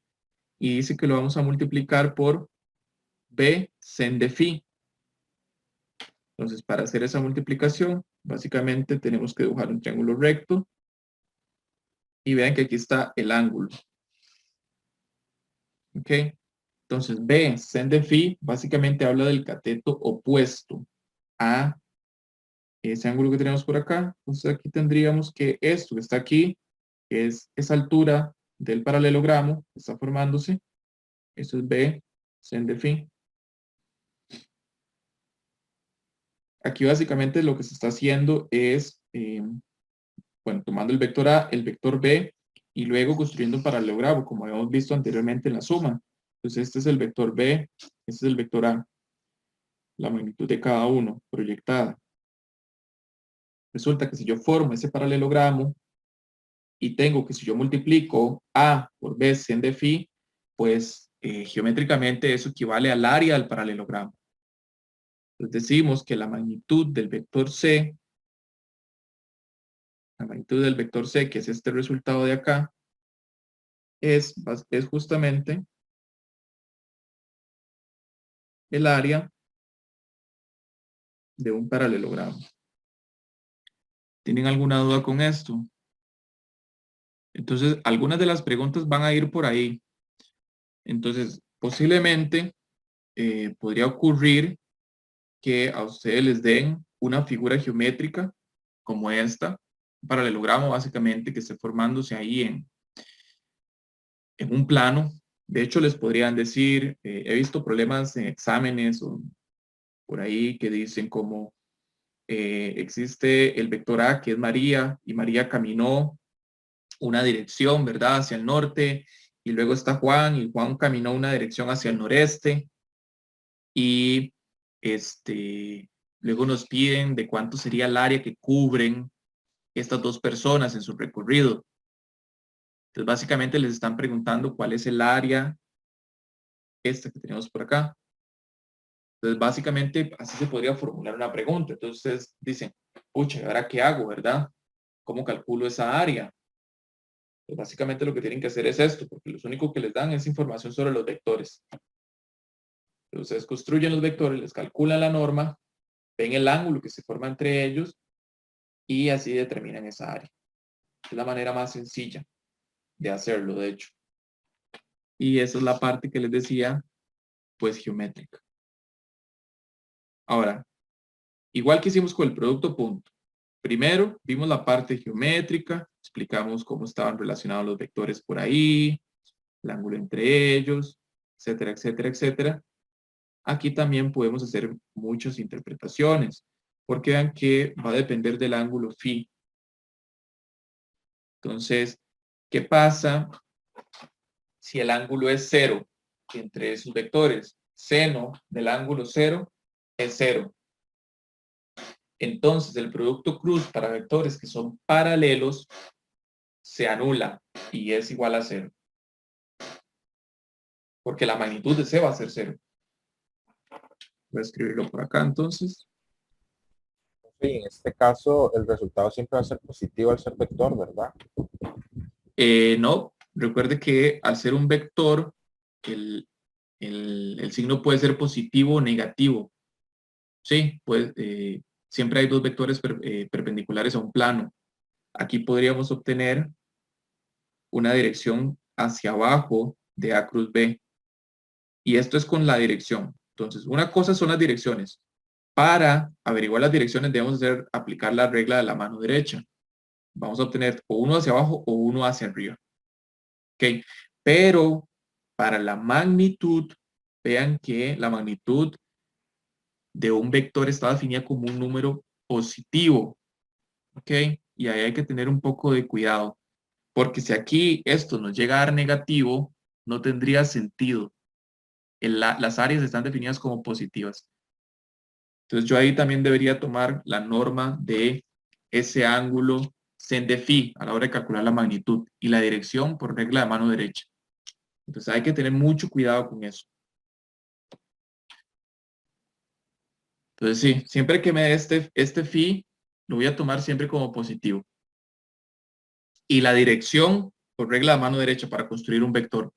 A: Y dice que lo vamos a multiplicar por B sen de phi. Entonces, para hacer esa multiplicación, básicamente tenemos que dibujar un triángulo recto. Y vean que aquí está el ángulo. ¿Ok? Entonces, B sen de phi básicamente habla del cateto opuesto a ese ángulo que tenemos por acá. Entonces, aquí tendríamos que esto que está aquí, que es esa altura del paralelogramo que está formándose. Esto es B sen de phi. Aquí básicamente lo que se está haciendo es, bueno, tomando el vector A, el vector B, y luego construyendo un paralelogramo, como habíamos visto anteriormente en la suma. Entonces este es el vector B, este es el vector A, la magnitud de cada uno proyectada. Resulta que si yo formo ese paralelogramo y tengo que si yo multiplico A por B sen de phi, pues geométricamente eso equivale al área del paralelogramo. Entonces decimos que la magnitud del vector C, que es este resultado de acá, es justamente el área de un paralelogramo. ¿Tienen alguna duda con esto? Entonces, algunas de las preguntas van a ir por ahí. Entonces, posiblemente podría ocurrir que a ustedes les den una figura geométrica como esta, un paralelogramo básicamente que esté formándose ahí en un plano. De hecho, les podrían decir, he visto problemas en exámenes o por ahí que dicen como existe el vector A que es María y María caminó una dirección, ¿verdad? Hacia el norte, y luego está Juan y Juan caminó una dirección hacia el noreste, y luego nos piden de cuánto sería el área que cubren estas dos personas en su recorrido. Entonces básicamente les están preguntando cuál es el área esta que tenemos por acá. Entonces básicamente así se podría formular una pregunta. Entonces dicen, pucha, ¿ahora qué hago, verdad? ¿Cómo calculo esa área? Pues básicamente lo que tienen que hacer es esto, porque lo único que les dan es información sobre los vectores. Entonces construyen los vectores, les calculan la norma, ven el ángulo que se forma entre ellos y así determinan esa área. Es la manera más sencilla de hacerlo, de hecho. Y esa es la parte que les decía, pues geométrica. Ahora, igual que hicimos con el producto punto. Primero vimos la parte geométrica, explicamos cómo estaban relacionados los vectores por ahí, el ángulo entre ellos, etcétera, etcétera, etcétera. Aquí también podemos hacer muchas interpretaciones, porque vean que va a depender del ángulo phi. Entonces, ¿Qué pasa si el ángulo es 0 entre esos vectores? Seno del ángulo 0 es 0. Entonces, el producto cruz para vectores que son paralelos se anula y es igual a 0. Porque la magnitud de C va a ser 0. Voy a escribirlo por acá, entonces.
C: Sí, en este caso, el resultado siempre va a ser positivo al ser vector, ¿verdad?
A: No, recuerde que al ser un vector, el signo puede ser positivo o negativo. Sí, pues siempre hay dos vectores perpendiculares a un plano. Aquí podríamos obtener una dirección hacia abajo de A cruz B. Y esto es con la dirección. Entonces, una cosa son las direcciones. Para averiguar las direcciones debemos aplicar la regla de la mano derecha. Vamos a obtener o uno hacia abajo o uno hacia arriba. ¿Ok? Pero para la magnitud, vean que la magnitud de un vector está definida como un número positivo. ¿Ok? Y ahí hay que tener un poco de cuidado. Porque si aquí esto nos llega a dar negativo, no tendría sentido. Las áreas están definidas como positivas. Entonces yo ahí también debería tomar la norma de ese ángulo sen de phi a la hora de calcular la magnitud y la dirección por regla de mano derecha. Entonces hay que tener mucho cuidado con eso. Entonces sí, siempre que me dé este phi, lo voy a tomar siempre como positivo. Y la dirección por regla de mano derecha para construir un vector.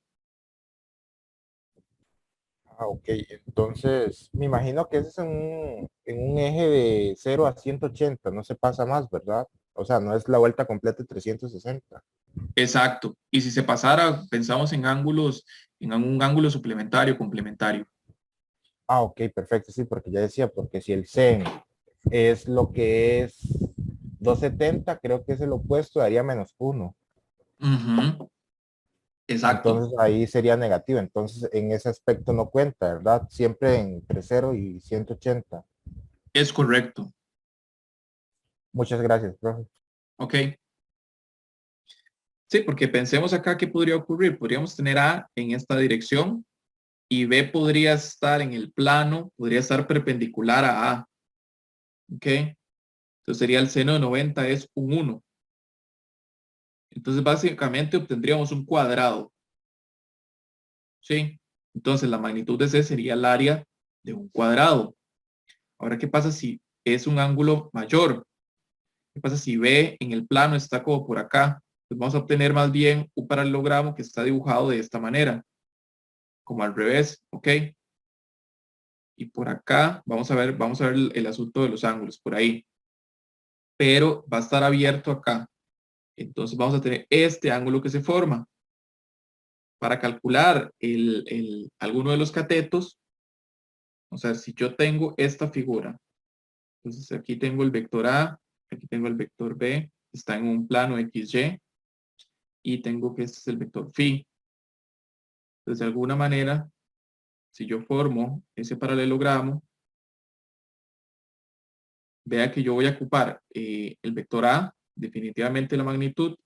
C: Ah, ok. Entonces, me imagino que ese es en un eje de 0 a 180, no se pasa más, ¿verdad? O sea, no es la vuelta completa de 360.
A: Exacto. Y si se pasara, pensamos en ángulos, en un ángulo suplementario, complementario.
C: Ah, ok, perfecto, sí, porque ya decía, porque si el sen es lo que es 270, creo que es el opuesto, daría -1.
A: Ujú. Exacto.
C: Entonces ahí sería negativo. Entonces en ese aspecto no cuenta, ¿verdad? Siempre entre 0 y 180.
A: Es correcto.
C: Muchas gracias, profe.
A: Ok. Sí, porque pensemos acá qué podría ocurrir. Podríamos tener A en esta dirección y B podría estar en el plano, podría estar perpendicular a A. ¿Ok? Entonces sería el seno de 90 es un 1. Entonces básicamente obtendríamos un cuadrado. ¿Sí? Entonces la magnitud de C sería el área de un cuadrado. Ahora, ¿qué pasa si es un ángulo mayor? ¿Qué pasa si B en el plano está como por acá? Pues vamos a obtener más bien un paralelogramo que está dibujado de esta manera, como al revés, ¿ok? Y por acá vamos a ver el asunto de los ángulos por ahí. Pero va a estar abierto acá. Entonces vamos a tener este ángulo que se forma. Para calcular alguno de los catetos, o sea, si yo tengo esta figura, entonces aquí tengo el vector A, aquí tengo el vector B, está en un plano XY, y tengo que este es el vector phi. Entonces, de alguna manera, si yo formo ese paralelogramo, vea que yo voy a ocupar el vector A, definitivamente la magnitud,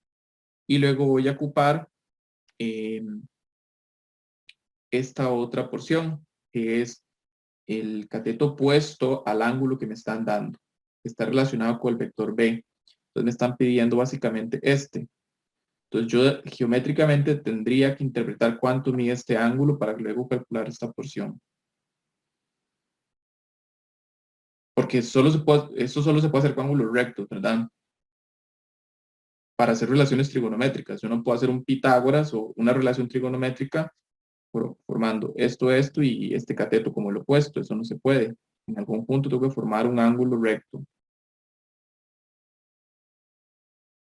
A: y luego voy a ocupar eh, esta otra porción, que es el cateto opuesto al ángulo que me están dando, que está relacionado con el vector B. Entonces me están pidiendo básicamente este. Entonces yo geométricamente tendría que interpretar cuánto mide este ángulo para luego calcular esta porción. Porque esto solo se puede hacer con ángulos rectos, ¿verdad? Para hacer relaciones trigonométricas. Yo no puedo hacer un Pitágoras o una relación trigonométrica formando esto y este cateto como el opuesto. Eso no se puede. En algún punto tengo que formar un ángulo recto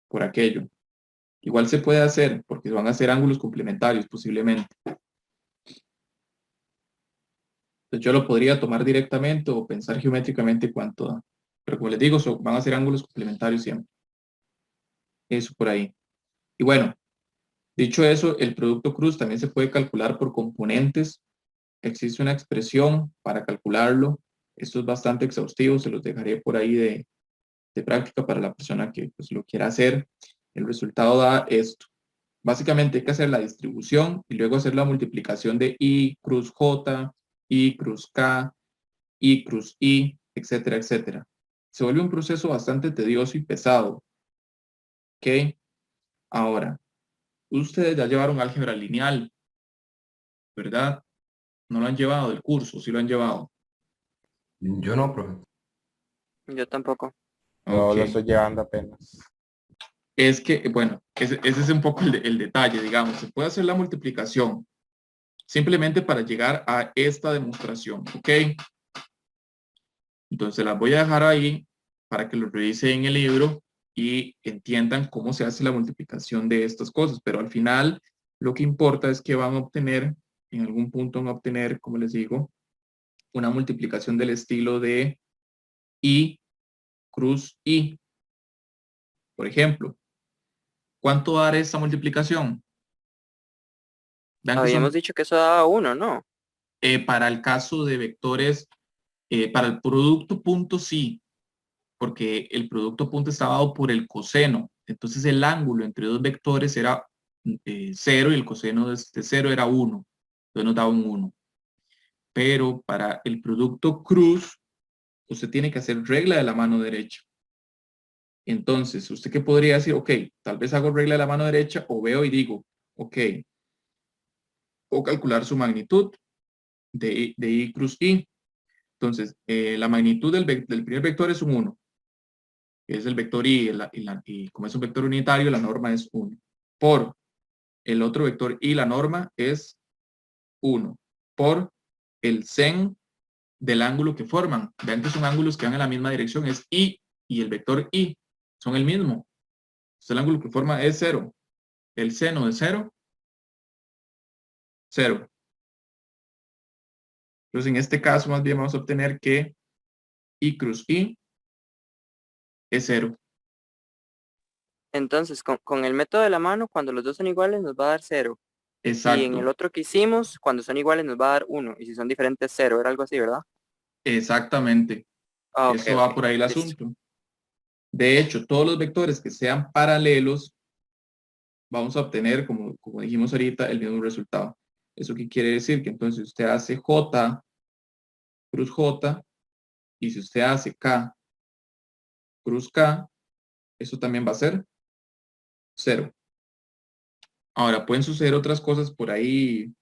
A: por aquello. Igual se puede hacer porque van a ser ángulos complementarios posiblemente. Entonces yo lo podría tomar directamente o pensar geométricamente cuánto da. Pero como les digo, van a ser ángulos complementarios siempre. Eso por ahí. Y bueno, dicho eso, el producto cruz también se puede calcular por componentes. Existe una expresión para calcularlo. Esto es bastante exhaustivo, se los dejaré por ahí de práctica para la persona que pues, lo quiera hacer. El resultado da esto. Básicamente hay que hacer la distribución y luego hacer la multiplicación de I cruz J, I cruz K, I cruz I, etcétera, etcétera. Se vuelve un proceso bastante tedioso y pesado. ¿Ok? Ahora, ustedes ya llevaron álgebra lineal, ¿verdad? No lo han llevado del curso, sí lo han llevado.
D: Yo no, profe.
B: Yo tampoco.
C: No
A: Ok.
C: lo estoy llevando apenas.
A: Es que, bueno, ese es un poco el detalle, digamos. Se puede hacer la multiplicación simplemente para llegar a esta demostración, ¿ok? Entonces las voy a dejar ahí para que lo revisen en el libro y entiendan cómo se hace la multiplicación de estas cosas, pero al final lo que importa es que van a obtener, en algún punto van a obtener, como les digo, una multiplicación del estilo de I cruz I. Por ejemplo, ¿cuánto dará esta multiplicación? Vean que
B: Habíamos
A: son
B: dicho que eso daba 1, ¿no?
A: para el caso de vectores, para el producto punto sí, porque el producto punto estaba dado por el coseno. Entonces el ángulo entre dos vectores era 0 y el coseno de 0 era 1. Entonces nos daba un 1. Pero para el producto cruz, usted tiene que hacer regla de la mano derecha. Entonces, ¿usted qué podría decir? Ok, tal vez hago regla de la mano derecha o veo y digo, ok, o calcular su magnitud de I cruz I. Entonces, la magnitud del primer vector es un 1, que es el vector I, y como es un vector unitario, la norma es 1. Por el otro vector I, la norma es 1. Por el sen del ángulo que forman. Vean que son ángulos que van en la misma dirección, es I y el vector I son el mismo. Entonces, el ángulo que forma es 0. El seno de 0, 0. Entonces, en este caso, más bien vamos a obtener que I cruz I es 0.
B: Entonces, con el método de la mano, cuando los dos son iguales, nos va a dar 0. Y en el
A: Exacto,
B: otro que hicimos, cuando son iguales, nos va a dar 1. Y si son diferentes, 0. Era algo así, ¿verdad?
A: exactamente.
B: Ah, ok,
A: Eso
B: ok.
A: va por ahí el
B: Listo.
A: asunto. De hecho, todos los vectores que sean paralelos, vamos a obtener, como dijimos ahorita, el mismo resultado. ¿Eso qué quiere decir? Que entonces usted hace J cruz J, y si usted hace K cruz K, eso también va a ser 0. Ahora, pueden suceder otras cosas por ahí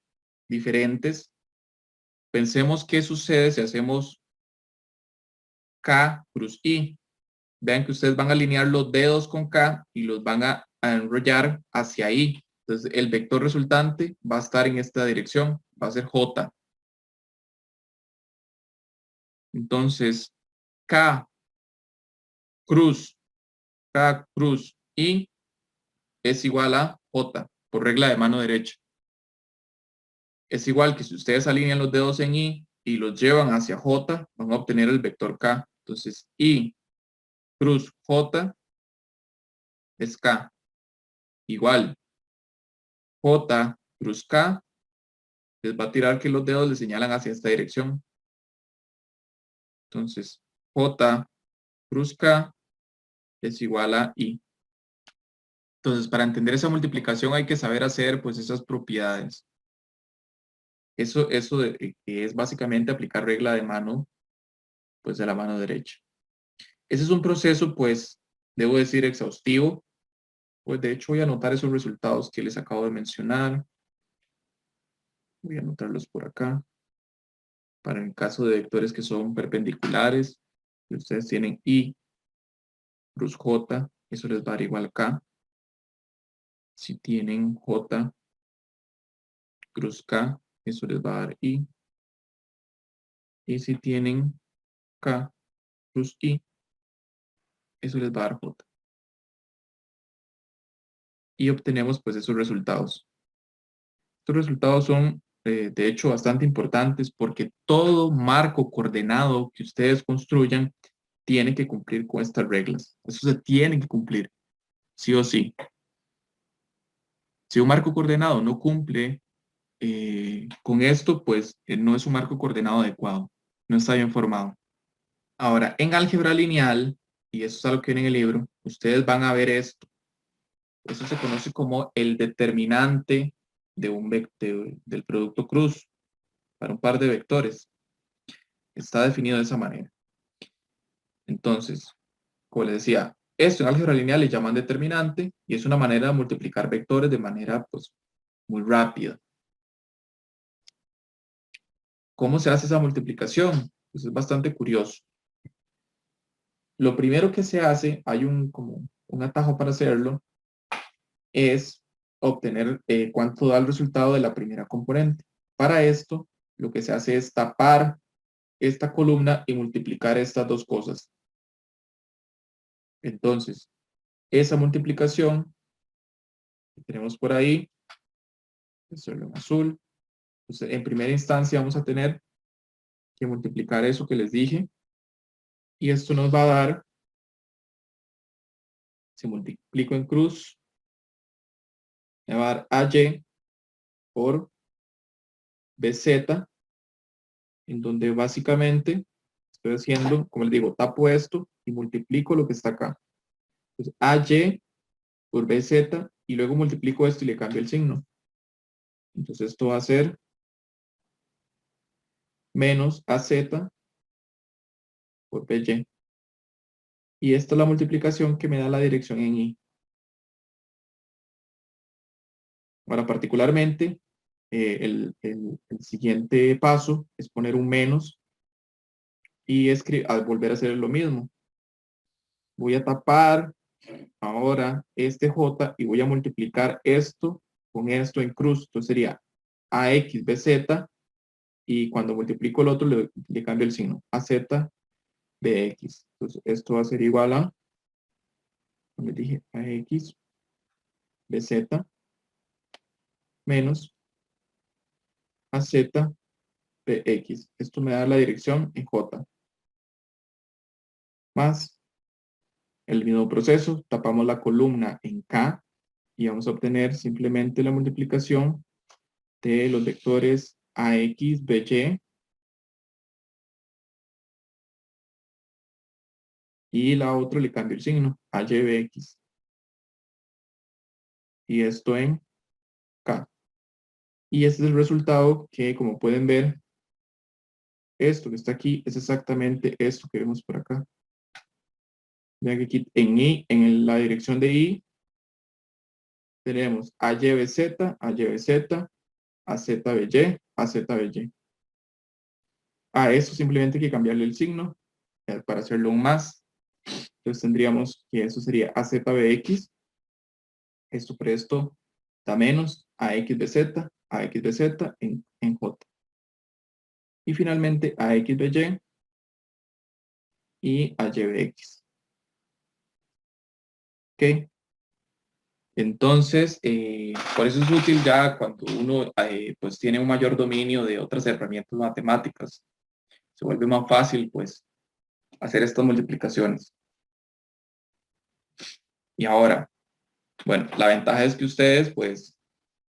A: diferentes. Pensemos qué sucede si hacemos K cruz I. Vean que ustedes van a alinear los dedos con K y los van a enrollar hacia I. Entonces, el vector resultante va a estar en esta dirección, va a ser J. Entonces, K cruz, K cruz I es igual a J, por regla de mano derecha. Es igual que si ustedes alinean los dedos en I y los llevan hacia J, van a obtener el vector K. Entonces, I cruz J es K. Igual, J cruz K les va a tirar que los dedos le señalan hacia esta dirección. Entonces, J cruz K es igual a I. Entonces, para entender esa multiplicación hay que saber hacer pues esas propiedades. Eso que es básicamente aplicar regla de mano, pues de la mano derecha. Ese es un proceso, pues, debo decir, exhaustivo. Pues de hecho voy a anotar esos resultados que les acabo de mencionar. Voy a anotarlos por acá. Para el caso de vectores que son perpendiculares, si ustedes tienen I cruz J, eso les va a dar igual a K. Si tienen J cruz K, eso les va a dar I. Y si tienen K cruz I, eso les va a dar J. Y obtenemos pues esos resultados. Estos resultados son de hecho bastante importantes porque todo marco coordenado que ustedes construyan tiene que cumplir con estas reglas. Eso se tiene que cumplir, sí o sí. Si un marco coordenado no cumple con esto, pues no es un marco coordenado adecuado, no está bien formado. Ahora, en álgebra lineal, y eso es algo que viene en el libro, ustedes van a ver esto. Eso se conoce como el determinante de del producto cruz para un par de vectores. Está definido de esa manera. Entonces, como les decía, esto en álgebra lineal le llaman determinante y es una manera de multiplicar vectores de manera pues, muy rápida. ¿Cómo se hace esa multiplicación? Pues es bastante curioso. Lo primero que se hace, hay como un atajo para hacerlo, es obtener cuánto da el resultado de la primera componente. Para esto, lo que se hace es tapar esta columna y multiplicar estas dos cosas. Entonces, esa multiplicación que tenemos por ahí, esto es en azul. Entonces, en primera instancia vamos a tener que multiplicar eso que les dije y esto nos va a dar, si multiplico en cruz, me va a dar AY por BZ, en donde básicamente estoy haciendo, como les digo, tapo esto y multiplico lo que está acá. Entonces, AY por BZ y luego multiplico esto y le cambio el signo. Entonces esto va a ser menos AZ por BY. Y esta es la multiplicación que me da la dirección en Y. Ahora, particularmente, el siguiente paso es poner un menos y al volver a hacer lo mismo. Voy a tapar ahora este J y voy a multiplicar esto con esto en cruz. Entonces sería AX BZ y cuando multiplico el otro le cambio el signo. AZ BX. Entonces esto va a ser igual a, como les dije, AX BZ menos AZ BX. Esto me da la dirección en J. Más el mismo proceso, tapamos la columna en K y vamos a obtener simplemente la multiplicación de los vectores AX, BY y la otra le cambio el signo, AY, BX. Y esto en K. Y este es el resultado que, como pueden ver, esto que está aquí es exactamente esto que vemos por acá. Vean que aquí en Y, en la dirección de Y, tenemos AYBZ, AYBZ, AZBY, AZBY. A eso simplemente hay que cambiarle el signo para hacerlo un más. Entonces tendríamos que eso sería AZBX. Esto por esto da menos AXBZ, AXBZ en J. Y finalmente AXBY y AYBX. ¿Ok? Entonces, por eso es útil ya cuando uno pues tiene un mayor dominio de otras herramientas matemáticas. Se vuelve más fácil pues hacer estas multiplicaciones. Y ahora, bueno, la ventaja es que ustedes pues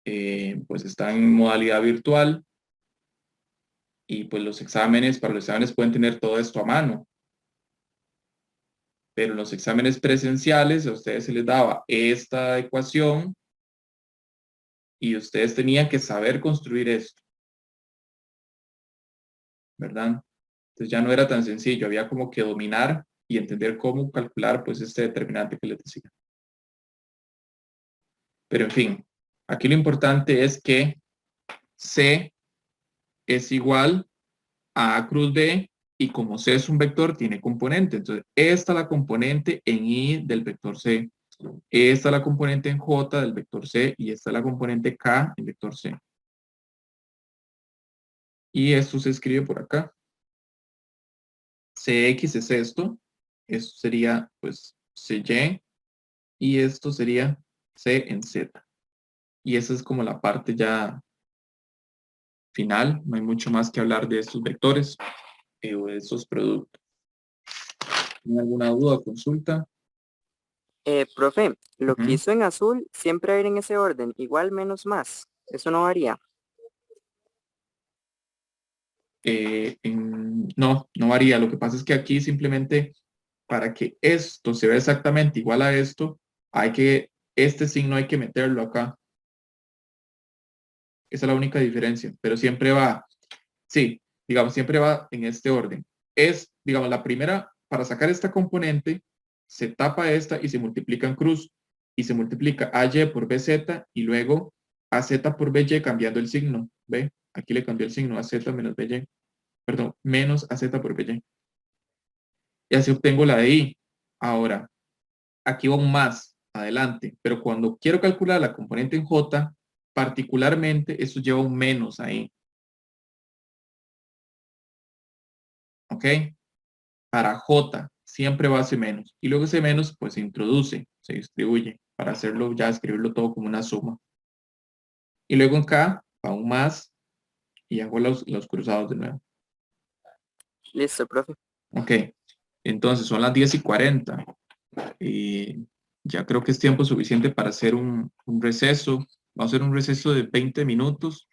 A: están en modalidad virtual y pues para los exámenes pueden tener todo esto a mano. Pero en los exámenes presenciales a ustedes se les daba esta ecuación y ustedes tenían que saber construir esto, ¿verdad? Entonces ya no era tan sencillo, había como que dominar y entender cómo calcular pues este determinante que les decía. Pero en fin, aquí lo importante es que C es igual a A cruz B y como C es un vector, tiene componente. Entonces, esta es la componente en Y del vector C. Esta es la componente en J del vector C y esta es la componente K en vector C. Y esto se escribe por acá. Cx es esto sería pues Cy y esto sería C en Z. Y esa es como la parte ya final, no hay mucho más que hablar de estos vectores o de estos productos. ¿Tienen alguna duda o consulta?
B: Profe, lo que hizo en azul siempre va a ir en ese orden, igual menos más. Eso no varía.
A: No, no varía. Lo que pasa es que aquí simplemente para que esto se vea exactamente igual a esto, hay que este signo hay que meterlo acá. Esa es la única diferencia, pero siempre va, sí, digamos, siempre va en este orden. Es, digamos, la primera, para sacar esta componente, se tapa esta y se multiplica en cruz. Y se multiplica AY por BZ y luego AZ por BY cambiando el signo. ¿Ve? Aquí le cambió el signo AZ menos BY. Perdón, menos AZ por BY. Y así obtengo la de I. Ahora, aquí va un más adelante, pero cuando quiero calcular la componente en J, particularmente, eso lleva un menos ahí. ¿Ok? Para J siempre va a ser menos. Y luego ese menos, pues se introduce, se distribuye, para hacerlo ya, escribirlo todo como una suma. Y luego en K va un más y hago los cruzados de nuevo.
B: Listo, profe.
A: Ok, entonces son las 10:40. Ya creo que es tiempo suficiente para hacer un receso. Vamos a hacer un receso de 20 minutos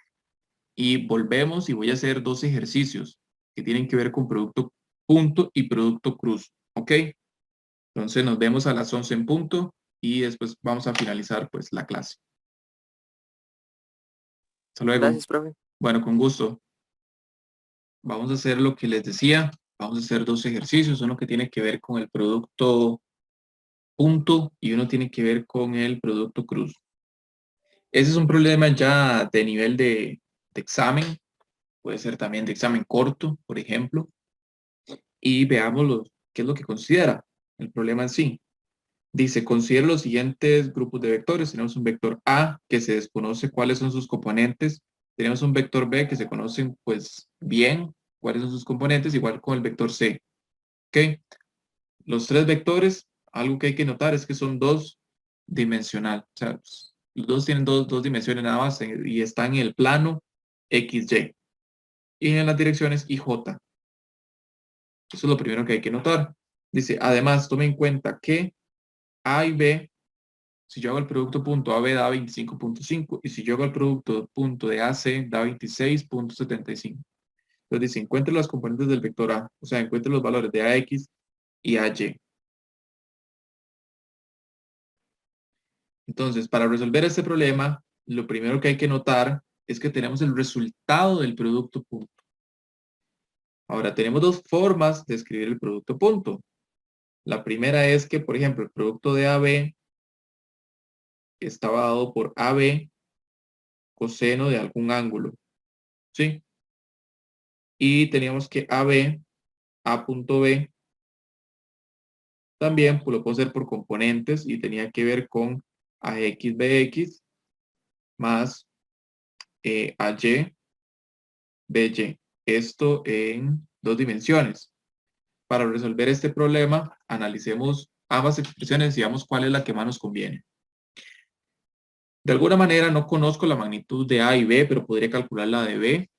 A: y volvemos y voy a hacer 2 ejercicios que tienen que ver con producto punto y producto cruz. ¿Ok? Entonces nos vemos a las 11 en punto y después vamos a finalizar pues la clase. Hasta luego.
B: Gracias, profe.
A: Bueno, con gusto. Vamos a hacer lo que les decía. Vamos a hacer 2 ejercicios. Uno que tiene que ver con el producto punto y uno tiene que ver con el producto cruz. Ese es un problema ya de nivel de examen. Puede ser también de examen corto, por ejemplo. Y veamos qué es lo que considera el problema en sí. Dice, considera los siguientes grupos de vectores. Tenemos un vector A que se desconoce cuáles son sus componentes. Tenemos un vector B que se conocen pues bien cuáles son sus componentes, igual con el vector C. ¿Ok? Los 3 vectores, algo que hay que notar es que son 2 dimensional. O sea, los dos tienen dos dimensiones nada más y están en el plano XY. Y en las direcciones IJ. Eso es lo primero que hay que notar. Dice, además, tome en cuenta que A y B, si yo hago el producto punto AB da 25.5 y si yo hago el producto punto de AC da 26.75. Entonces dice, encuentre las componentes del vector A, o sea, encuentre los valores de AX y AY. Entonces, para resolver este problema, lo primero que hay que notar es que tenemos el resultado del producto punto. Ahora, tenemos 2 formas de escribir el producto punto. La primera es que, por ejemplo, el producto de AB estaba dado por AB coseno de algún ángulo, ¿sí? Y teníamos que AB, A punto B, también pues, lo puedo hacer por componentes y tenía que ver con AX, BX más AY, BY. Esto en 2 dimensiones. Para resolver este problema, analicemos ambas expresiones y veamos cuál es la que más nos conviene. De alguna manera no conozco la magnitud de A y B, pero podría calcular la de B,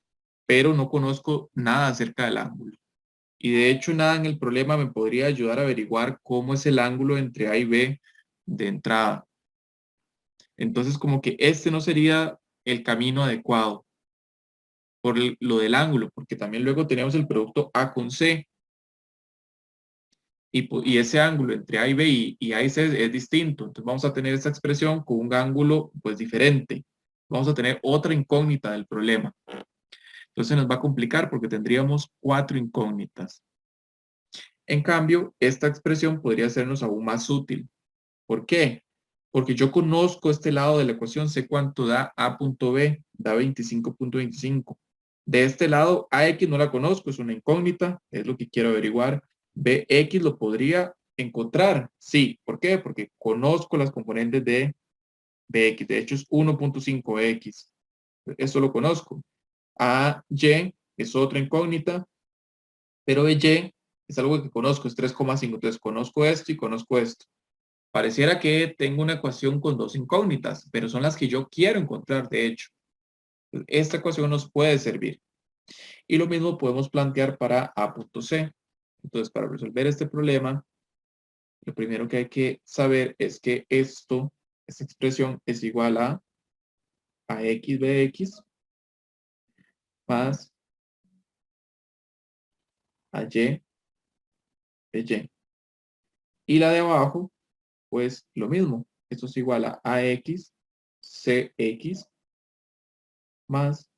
A: pero no conozco nada acerca del ángulo. Y de hecho nada en el problema me podría ayudar a averiguar cómo es el ángulo entre A y B de entrada. Entonces como que este no sería el camino adecuado por lo del ángulo, porque también luego tenemos el producto A con C. Y ese ángulo entre A y B y A y C es distinto. Entonces vamos a tener esta expresión con un ángulo pues diferente. Vamos a tener otra incógnita del problema. Entonces nos va a complicar porque tendríamos 4 incógnitas. En cambio, esta expresión podría sernos aún más útil. ¿Por qué? Porque yo conozco este lado de la ecuación, sé cuánto da A punto B, da 25.25. De este lado, AX no la conozco, es una incógnita, es lo que quiero averiguar. BX lo podría encontrar, sí. ¿Por qué? Porque conozco las componentes de BX, de hecho es 1.5X. Eso lo conozco. AY es otra incógnita, pero BY es algo que conozco, es 3,5. Entonces conozco esto y conozco esto. Pareciera que tengo una ecuación con 2 incógnitas, pero son las que yo quiero encontrar, de hecho. Esta ecuación nos puede servir. Y lo mismo podemos plantear para A.C. Entonces, para resolver este problema, lo primero que hay que saber es que esta expresión es igual a AX BX más AY BY. Y la de abajo, pues lo mismo, Esto es igual a AX, CX, más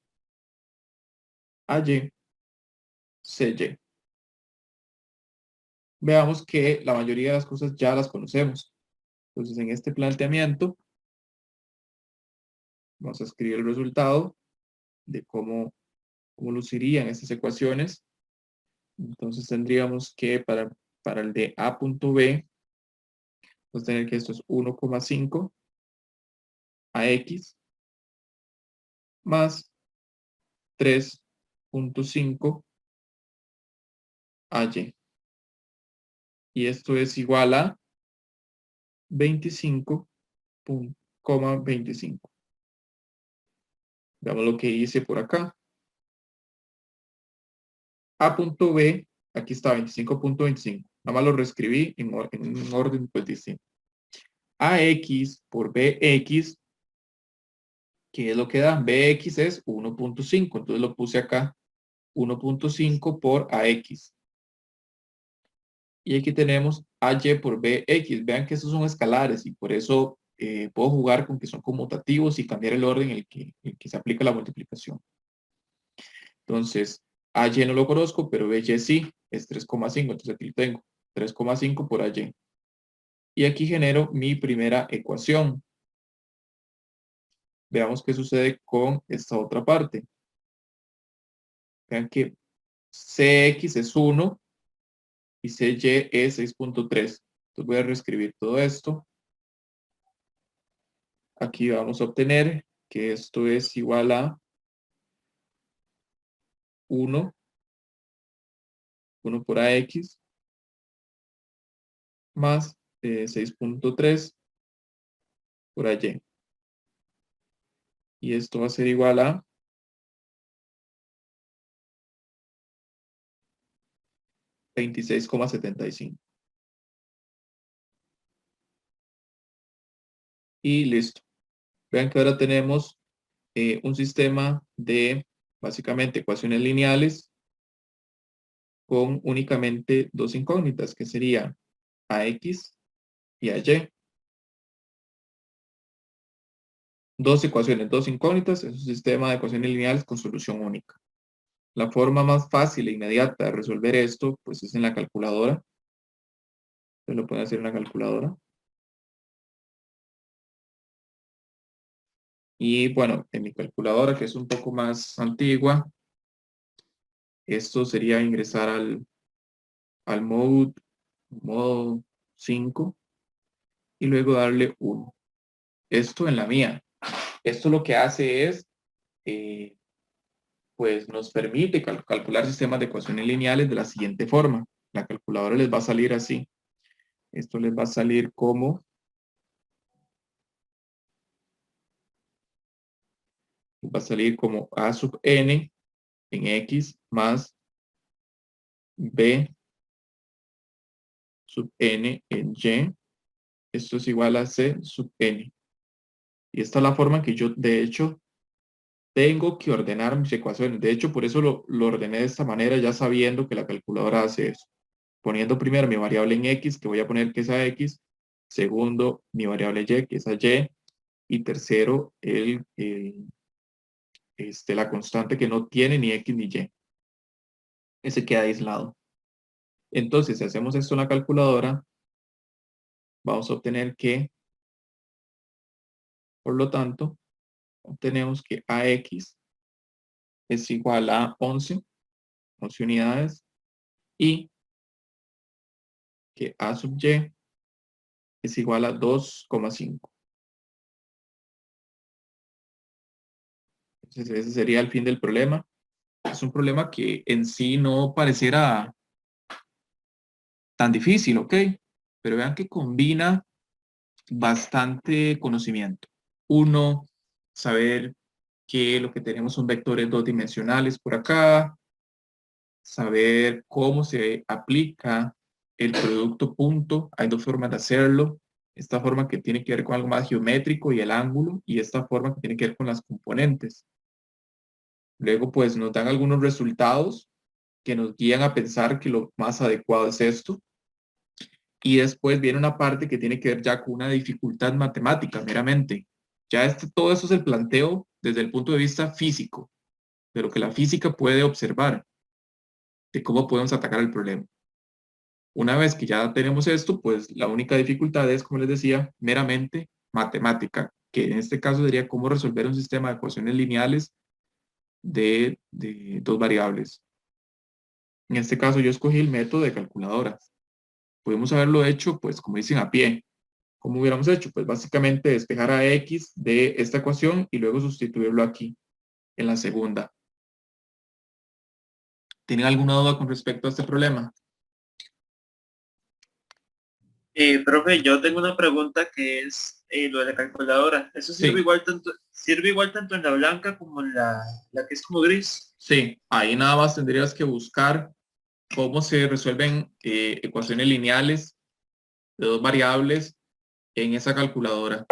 A: AY, CY. Veamos que la mayoría de las cosas ya las conocemos. Entonces, en este planteamiento, vamos a escribir el resultado de cómo lucirían estas ecuaciones. Entonces, tendríamos que para el de A punto B, vamos a tener que esto es 1,5 AX más 3,5 AY. Y esto es igual a 25,25. Veamos lo que hice por acá. A punto B, aquí está 25,25. Nada más lo reescribí en un orden pues distinto. AX por BX, ¿qué es lo que da? BX es 1,5. Entonces lo puse acá. 1,5 por AX. Y aquí tenemos AY por BX. Vean que estos son escalares y por eso puedo jugar con que son conmutativos y cambiar el orden en el que se aplica la multiplicación. Entonces, AY no lo conozco, pero BY sí, es 3,5. Entonces aquí lo tengo, 3,5 por AY. Y aquí genero mi primera ecuación. Veamos qué sucede con esta otra parte. Vean que CX es 1 y CY es 6,3. Entonces voy a reescribir todo esto. Aquí vamos a obtener que esto es igual a 1 por AX más 6,3 por AY. Y esto va a ser igual a 26,75. Y listo. Vean que ahora tenemos un sistema de básicamente ecuaciones lineales con únicamente dos incógnitas, que sería AX y AY. Dos ecuaciones, dos incógnitas, es un sistema de ecuaciones lineales con solución única. La forma más fácil e inmediata de resolver esto, pues es en la calculadora. Se lo pueden hacer en la calculadora. Y bueno, en mi calculadora, que es un poco más antigua, esto sería ingresar al modo 5 y luego darle 1. Esto en la mía. Esto lo que hace es, pues nos permite calcular sistemas de ecuaciones lineales de la siguiente forma. La calculadora les va a salir así. Esto les va a salir como, va a salir como A sub n en X más B sub n en Y. Esto es igual a C sub n. Y esta es la forma en que yo, de hecho, tengo que ordenar mis ecuaciones. De hecho, por eso lo ordené de esta manera, ya sabiendo que la calculadora hace eso. Poniendo primero mi variable en X, que voy a poner que es a X. Segundo, mi variable Y, que es a Y. Y tercero, la constante que no tiene ni X ni Y. Ese queda aislado. Entonces, si hacemos esto en la calculadora, vamos a obtener que, por lo tanto, obtenemos que AX es igual a 11 unidades y que A sub Y es igual a 2,5. Entonces, ese sería el fin del problema. Es un problema que en sí no pareciera tan difícil, ¿ok? Pero vean que combina bastante conocimiento. Uno, saber que lo que tenemos son vectores dos dimensionales por acá, saber cómo se aplica el producto punto. Hay dos formas de hacerlo. Esta forma que tiene que ver con algo más geométrico y el ángulo, y esta forma que tiene que ver con las componentes. Luego, pues nos dan algunos resultados que nos guían a pensar que lo más adecuado es esto. Y después viene una parte que tiene que ver ya con una dificultad matemática, meramente. Ya todo eso es el planteo desde el punto de vista físico, de lo que la física puede observar, de cómo podemos atacar el problema. Una vez que ya tenemos esto, pues la única dificultad es, como les decía, meramente matemática, que en este caso sería cómo resolver un sistema de ecuaciones lineales de dos variables. En este caso yo escogí el método de calculadora. Podemos haberlo hecho, pues como dicen, a pie. ¿Cómo hubiéramos hecho? Pues básicamente despejar a x de esta ecuación y luego sustituirlo aquí, en la segunda. ¿Tienen alguna duda con respecto a este problema?
E: Profe, yo tengo una pregunta que es lo de la calculadora. ¿Eso
A: Sí.
E: sirve igual tanto en la blanca como en la que es como gris?
A: Sí, ahí nada más tendrías que buscar cómo se resuelven ecuaciones lineales de dos variables en esa calculadora.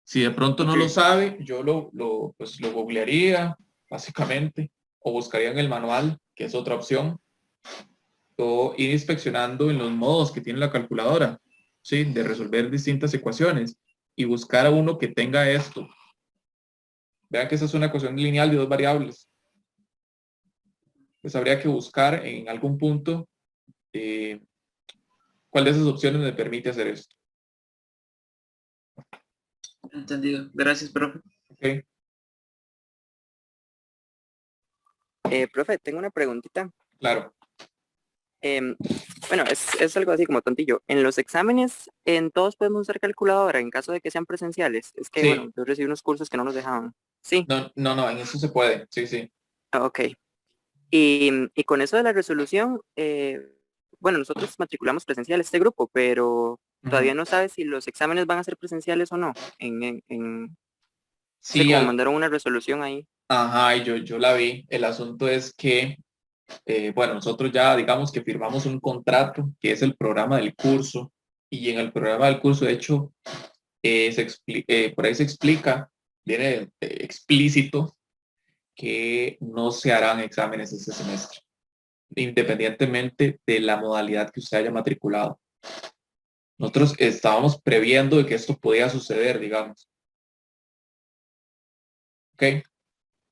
A: Si de pronto no lo sabe, yo pues lo googlearía, básicamente, o buscaría en el manual, que es otra opción, o ir inspeccionando en los modos que tiene la calculadora, ¿sí? De resolver distintas ecuaciones y buscar a uno que tenga esto. Vean que esa es una ecuación lineal de dos variables. Pues habría que buscar en algún punto cuál de esas opciones me permite hacer esto.
E: Entendido. Gracias, profe.
A: ¿Okay?
B: Profe, tengo una preguntita.
A: Claro.
B: Bueno, es algo así como tontillo. En los exámenes, en todos podemos usar calculadora en caso de que sean presenciales. Es que,
A: Sí.
B: bueno, yo recibí unos cursos que no nos dejaban. Sí.
A: No, en eso se puede, sí, sí.
B: Ok. Y con eso de la resolución, bueno, nosotros matriculamos presencial este grupo, pero todavía no sabe si los exámenes van a ser presenciales o no. Sí,
A: Sí,
B: como mandaron una resolución ahí.
A: ajá, y yo la vi. El asunto es que, bueno, nosotros ya digamos que firmamos un contrato, que es el programa del curso, y en el programa del curso, de hecho, por ahí se explica, viene explícito, que no se harán exámenes este semestre, independientemente de la modalidad que usted haya matriculado. Nosotros estábamos previendo de que esto podía suceder, digamos. ¿Ok?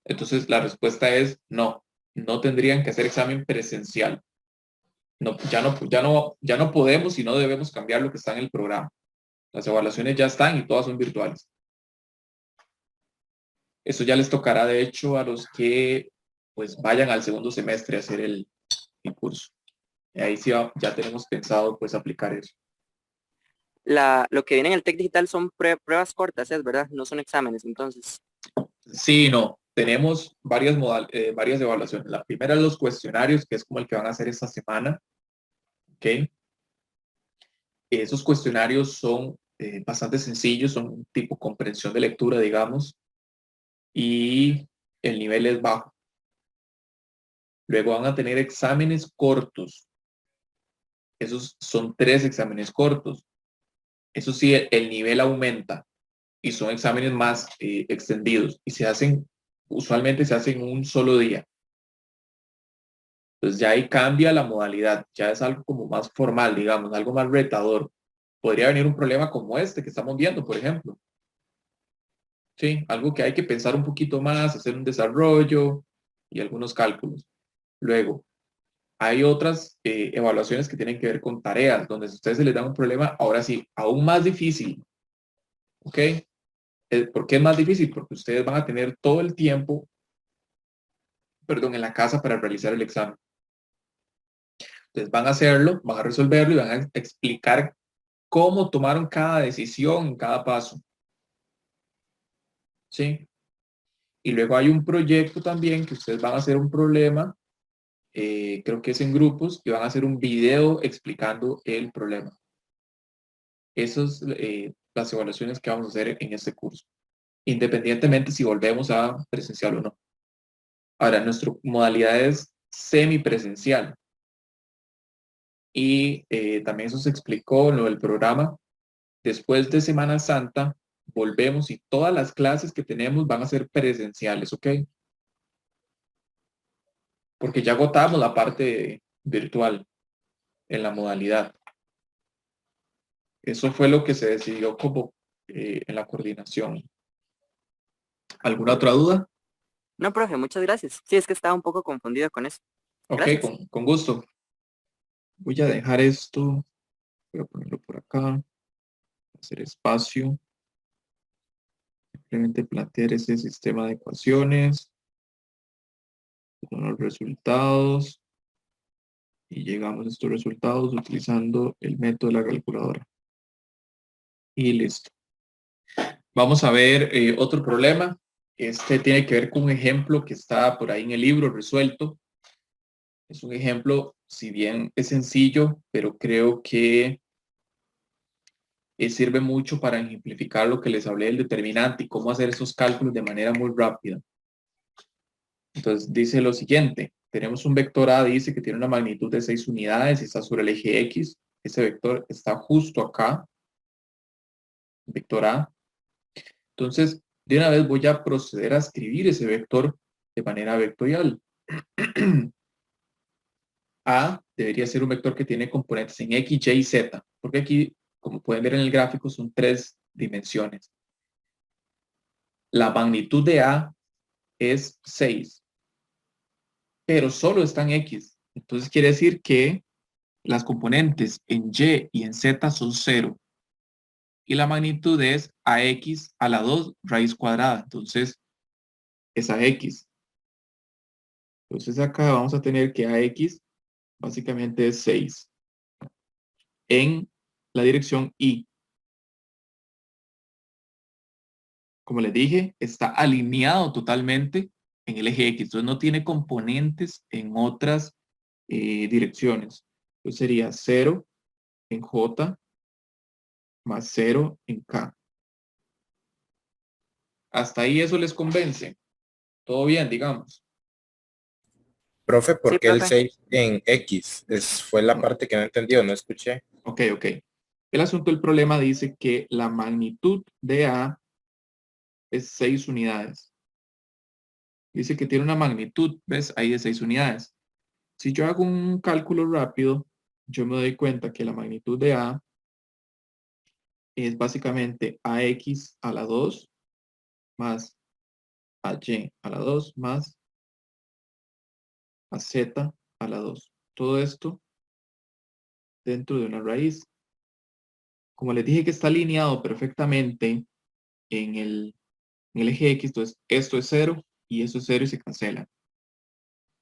A: Entonces la respuesta es no, no tendrían que hacer examen presencial. No, ya no podemos y no debemos cambiar lo que está en el programa. Las evaluaciones ya están y todas son virtuales. Eso ya les tocará, de hecho, a los que pues vayan al segundo semestre a hacer el curso. Y ahí sí ya tenemos pensado pues aplicar eso.
B: Lo que viene en el TEC Digital son pruebas cortas, ¿es verdad? No son exámenes, entonces.
A: Sí, no. Tenemos varias evaluaciones. La primera es los cuestionarios, que es como el que van a hacer esta semana. ¿Ok? Esos cuestionarios son bastante sencillos, son tipo comprensión de lectura, digamos, y el nivel es bajo. Luego van a tener exámenes cortos. Esos son 3 exámenes cortos. Eso sí, el nivel aumenta y son exámenes más extendidos y usualmente se hacen un solo día. Entonces ya ahí cambia la modalidad, ya es algo como más formal, digamos, algo más retador. Podría venir un problema como este que estamos viendo, por ejemplo. Sí, algo que hay que pensar un poquito más, hacer un desarrollo y algunos cálculos. Luego, hay otras evaluaciones que tienen que ver con tareas, donde si a ustedes se les da un problema, ahora sí, aún más difícil. ¿Ok? ¿Por qué es más difícil? Porque ustedes van a tener todo el tiempo, en la casa para realizar el examen. Entonces van a hacerlo, van a resolverlo y van a explicar cómo tomaron cada decisión en cada paso. ¿Sí? Y luego hay un proyecto también que ustedes van a hacer un problema, creo que es en grupos, y van a hacer un video explicando el problema. Esas son las evaluaciones que vamos a hacer en este curso, independientemente si volvemos a presencial o no. Ahora, nuestra modalidad es semipresencial. Y también eso se explicó en lo del programa. Después de Semana Santa, volvemos y todas las clases que tenemos van a ser presenciales, ¿ok? Porque ya agotamos la parte virtual. en la modalidad. Eso fue lo que se decidió como en la coordinación. ¿Alguna otra duda?
B: No, profe, muchas gracias. Sí, es que estaba un poco confundido con eso.
A: Ok,
B: Gracias.
A: con gusto. Voy a dejar esto, voy a ponerlo por acá, hacer espacio, simplemente plantear ese sistema de ecuaciones, con los resultados, y llegamos a estos resultados utilizando el método de la calculadora. Y listo. Vamos a ver otro problema. Este tiene que ver con un ejemplo que está por ahí en el libro resuelto. Es un ejemplo, si bien es sencillo, pero creo que sirve mucho para ejemplificar lo que les hablé del determinante y cómo hacer esos cálculos de manera muy rápida. Entonces dice lo siguiente, tenemos un vector A, dice que tiene una magnitud de 6 unidades y está sobre el eje X. Ese vector está justo acá, vector A. Entonces, de una vez voy a proceder a escribir ese vector de manera vectorial. A debería ser un vector que tiene componentes en X, Y y Z, porque aquí, como pueden ver en el gráfico, son 3 dimensiones. La magnitud de A es 6, pero solo está en X. Entonces quiere decir que las componentes en Y y en Z son 0. Y la magnitud es AX a la 2 raíz cuadrada. Entonces es AX. Entonces acá vamos a tener que AX básicamente es 6 en la dirección Y. Como les dije, está alineado totalmente en el eje X. Entonces no tiene componentes en otras direcciones. Entonces sería 0 en J más 0 en K. Hasta ahí eso les convence. Todo bien, digamos.
C: Profe,
B: Sí,
C: ¿por qué el
B: profe.
C: 6 en X? Fue la parte que no entendió, no escuché.
A: Ok. El asunto del problema dice que la magnitud de A es 6 unidades. Dice que tiene una magnitud, ¿ves? Ahí de 6 unidades. Si yo hago un cálculo rápido, yo me doy cuenta que la magnitud de A es básicamente AX a la 2 más AY a la 2 más AZ a la 2. Todo esto dentro de una raíz. Como les dije que está alineado perfectamente en el eje X, entonces esto es 0 y eso es 0 y se cancelan.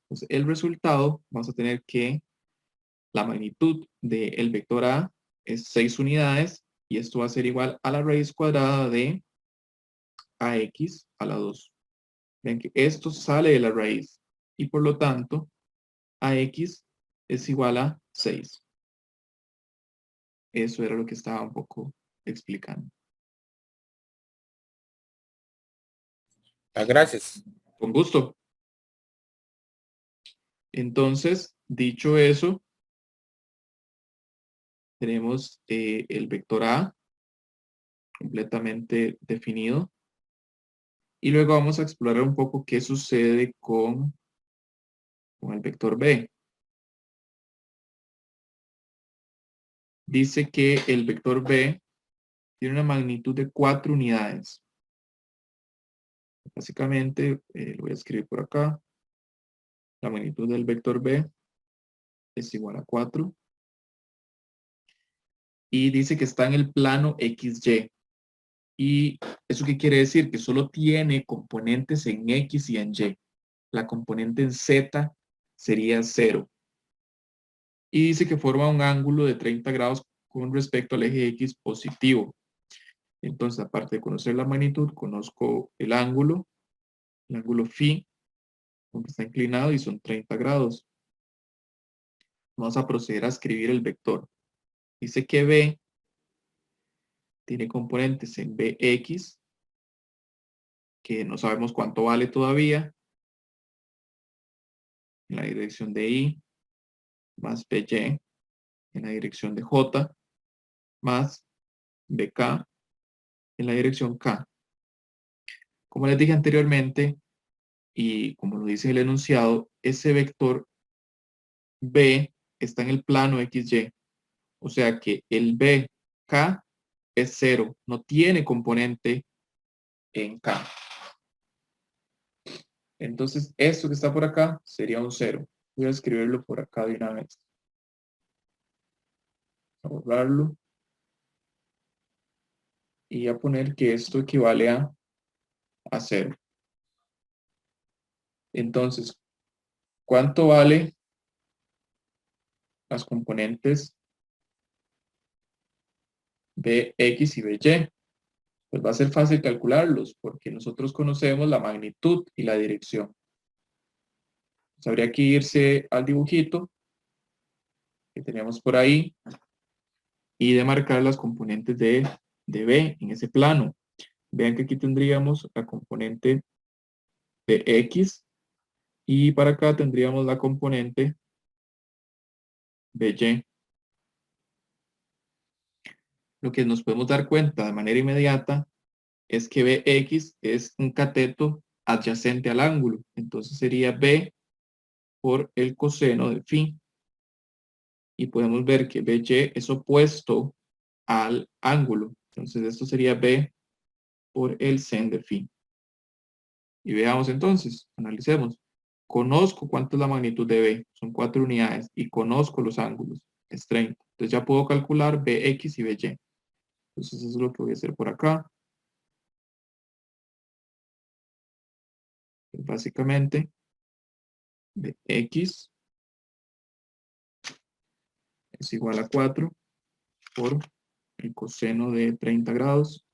A: Entonces el resultado, vamos a tener que la magnitud del vector A es 6 unidades y esto va a ser igual a la raíz cuadrada de AX a la 2. Ven que esto sale de la raíz y por lo tanto AX es igual a 6. Eso era lo que estaba un poco explicando.
C: Gracias.
A: Con gusto. Entonces, dicho eso, tenemos el vector A completamente definido. Y luego vamos a explorar un poco qué sucede con el vector B. Dice que el vector B tiene una magnitud de 4 unidades. Básicamente, lo voy a escribir por acá. La magnitud del vector B es igual a 4. Y dice que está en el plano XY. ¿Y eso qué quiere decir? Que solo tiene componentes en X y en Y. La componente en Z sería 0. Y dice que forma un ángulo de 30 grados con respecto al eje X positivo. Entonces, aparte de conocer la magnitud, conozco el ángulo phi, aunque está inclinado y son 30 grados. Vamos a proceder a escribir el vector. Dice que B tiene componentes en Bx, que no sabemos cuánto vale todavía, en la dirección de Y, más By, en la dirección de J, más Bk, en la dirección K. Como les dije anteriormente, y como lo dice el enunciado, ese vector B está en el plano XY. O sea que el BK es 0, no tiene componente en K. Entonces, esto que está por acá sería un 0. Voy a escribirlo por acá de una vez. A borrarlo. Y a poner que esto equivale a 0. Entonces, ¿cuánto vale las componentes Bx y By? Pues va a ser fácil calcularlos porque nosotros conocemos la magnitud y la dirección. Pues habría que irse al dibujito que teníamos por ahí y demarcar las componentes de B en ese plano. Vean que aquí tendríamos la componente de X y para acá tendríamos la componente de Y. Lo que nos podemos dar cuenta de manera inmediata es que Bx es un cateto adyacente al ángulo. Entonces sería B por el coseno de phi. Y podemos ver que BY es opuesto al ángulo. Entonces esto sería B por el sen de phi. Y veamos entonces, analicemos. Conozco cuánto es la magnitud de B, son 4 unidades, y conozco los ángulos, es 30. Entonces ya puedo calcular Bx y By. Entonces eso es lo que voy a hacer por acá. Pues básicamente, Bx es igual a 4 por el coseno de 30 grados.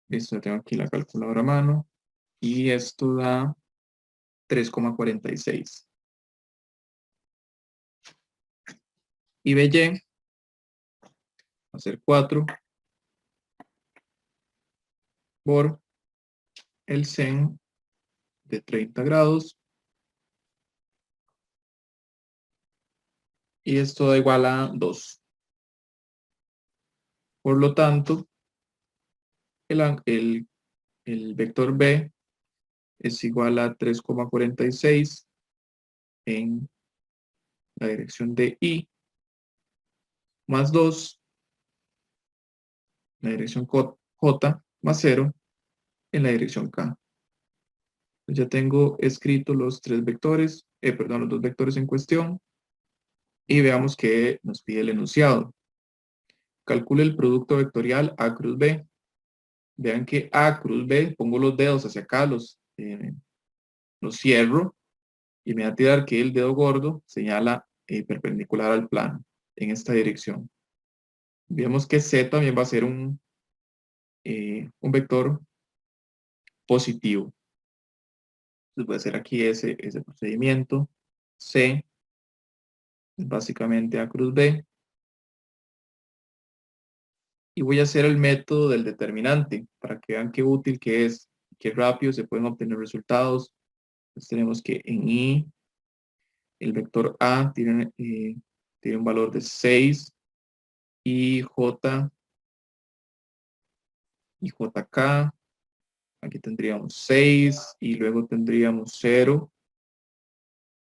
A: Listo, tengo aquí la calculadora a mano. Y esto da 3,46. Y By va a ser 4 por el sen de 30 grados. Y esto da igual a 2. Por lo tanto, el vector B es igual a 3,46 en la dirección de I, más 2 en la dirección J, más 0 en la dirección K. Ya tengo escrito los tres vectores, los dos vectores en cuestión, y veamos que nos pide el enunciado. Calcule el producto vectorial A cruz B. Vean que A cruz B, pongo los dedos hacia acá, los cierro, y me va a tirar que el dedo gordo señala perpendicular al plano, en esta dirección. Vemos que Z también va a ser un vector positivo. Entonces voy a hacer aquí ese procedimiento. C es básicamente A cruz B. Y voy a hacer el método del determinante para que vean qué útil que es, qué rápido se pueden obtener resultados. Entonces tenemos que en I, el vector A tiene un valor de 6 y J y JK. Aquí tendríamos 6 y luego tendríamos 0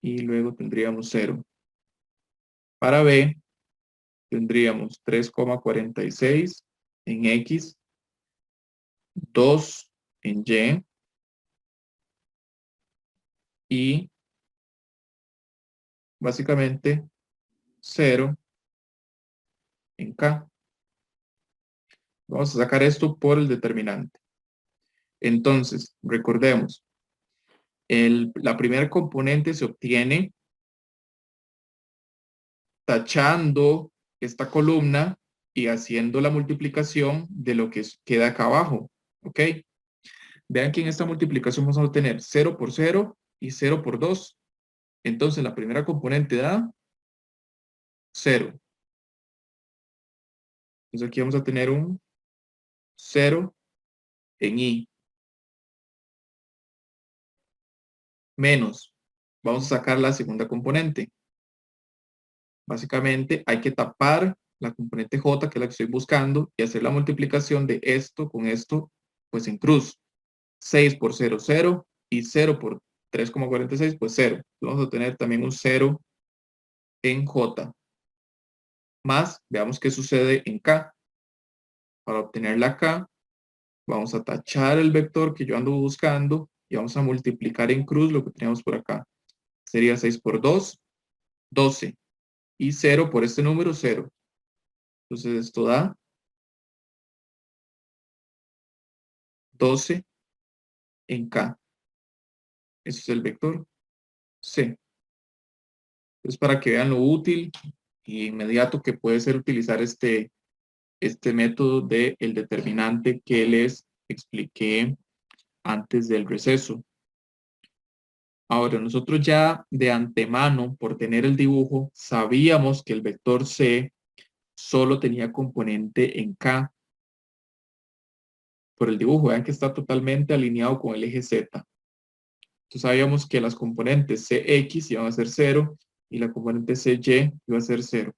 A: y luego tendríamos 0. Para B tendríamos 3,46 en X, 2 en Y básicamente 0 en K. Vamos a sacar esto por el determinante. Entonces, recordemos, la primera componente se obtiene tachando esta columna y haciendo la multiplicación de lo que queda acá abajo. ¿Ok? Vean que en esta multiplicación vamos a obtener 0 por 0 y 0 por 2. Entonces, la primera componente da 0. Entonces, aquí vamos a tener un 0 en I. Menos. Vamos a sacar la segunda componente. Básicamente hay que tapar la componente J, que es la que estoy buscando, y hacer la multiplicación de esto con esto, pues en cruz. 6 por 0, 0, y 0 por 3,46, pues 0. Vamos a tener también un 0 en J. Más, veamos qué sucede en K. Para obtener la K, vamos a tachar el vector que yo ando buscando y vamos a multiplicar en cruz lo que tenemos por acá. Sería 6 por 2, 12. Y 0 por este número, 0. Entonces esto da 12 en K. Ese es el vector C. Es para que vean lo útil y inmediato que puede ser utilizar este método del determinante que les expliqué antes del receso. Ahora, nosotros ya de antemano, por tener el dibujo, sabíamos que el vector C solo tenía componente en K. Por el dibujo, vean que está totalmente alineado con el eje Z. Entonces sabíamos que las componentes Cx iban a ser 0 y la componente Cy iba a ser 0.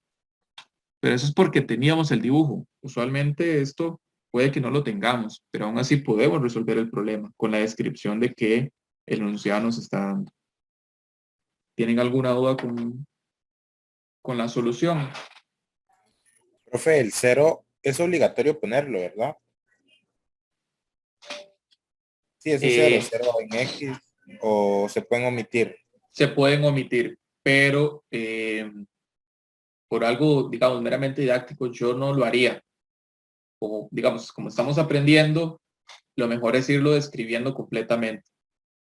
A: Pero eso es porque teníamos el dibujo. Usualmente esto puede que no lo tengamos, pero aún así podemos resolver el problema con la descripción de que el enunciado nos está dando. ¿Tienen alguna duda con la solución?
C: Profe, el 0 es obligatorio ponerlo, ¿verdad? Sí, ese 0, 0 en X, o se pueden omitir.
A: Se pueden omitir, pero por algo, digamos, meramente didáctico, yo no lo haría. Como, digamos, como estamos aprendiendo, lo mejor es irlo describiendo completamente.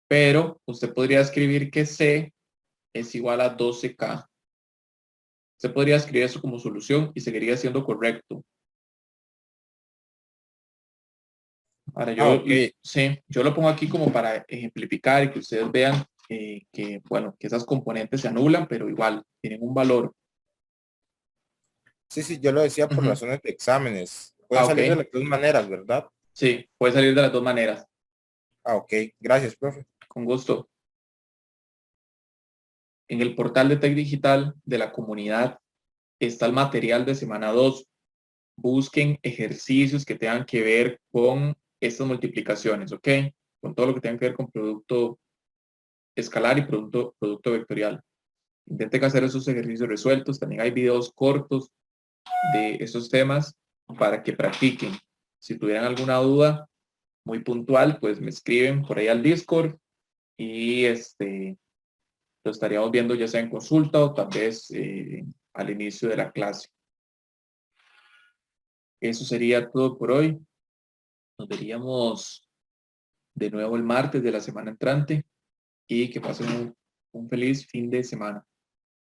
A: Pero usted podría escribir que C es igual a 12K. Usted podría escribir eso como solución y seguiría siendo correcto. Ahora yo lo pongo aquí como para ejemplificar y que ustedes vean que, bueno, que esas componentes se anulan, pero igual tienen un valor.
C: Sí, yo lo decía por razones de exámenes. Pueden salir de las dos maneras, ¿verdad?
A: Sí, puede salir de las dos maneras.
C: Ok. Gracias, profe.
A: Con gusto. En el portal de Tec Digital de la comunidad está el material de semana 2. Busquen ejercicios que tengan que ver con estas multiplicaciones, ¿ok? Con todo lo que tenga que ver con producto escalar y producto vectorial. Intenten hacer esos ejercicios resueltos. También hay videos cortos de esos temas para que practiquen. Si tuvieran alguna duda muy puntual, pues me escriben por ahí al Discord y lo estaríamos viendo ya sea en consulta o tal vez al inicio de la clase. Eso sería todo por hoy. Nos veríamos de nuevo el martes de la semana entrante y que pasen un feliz fin de semana.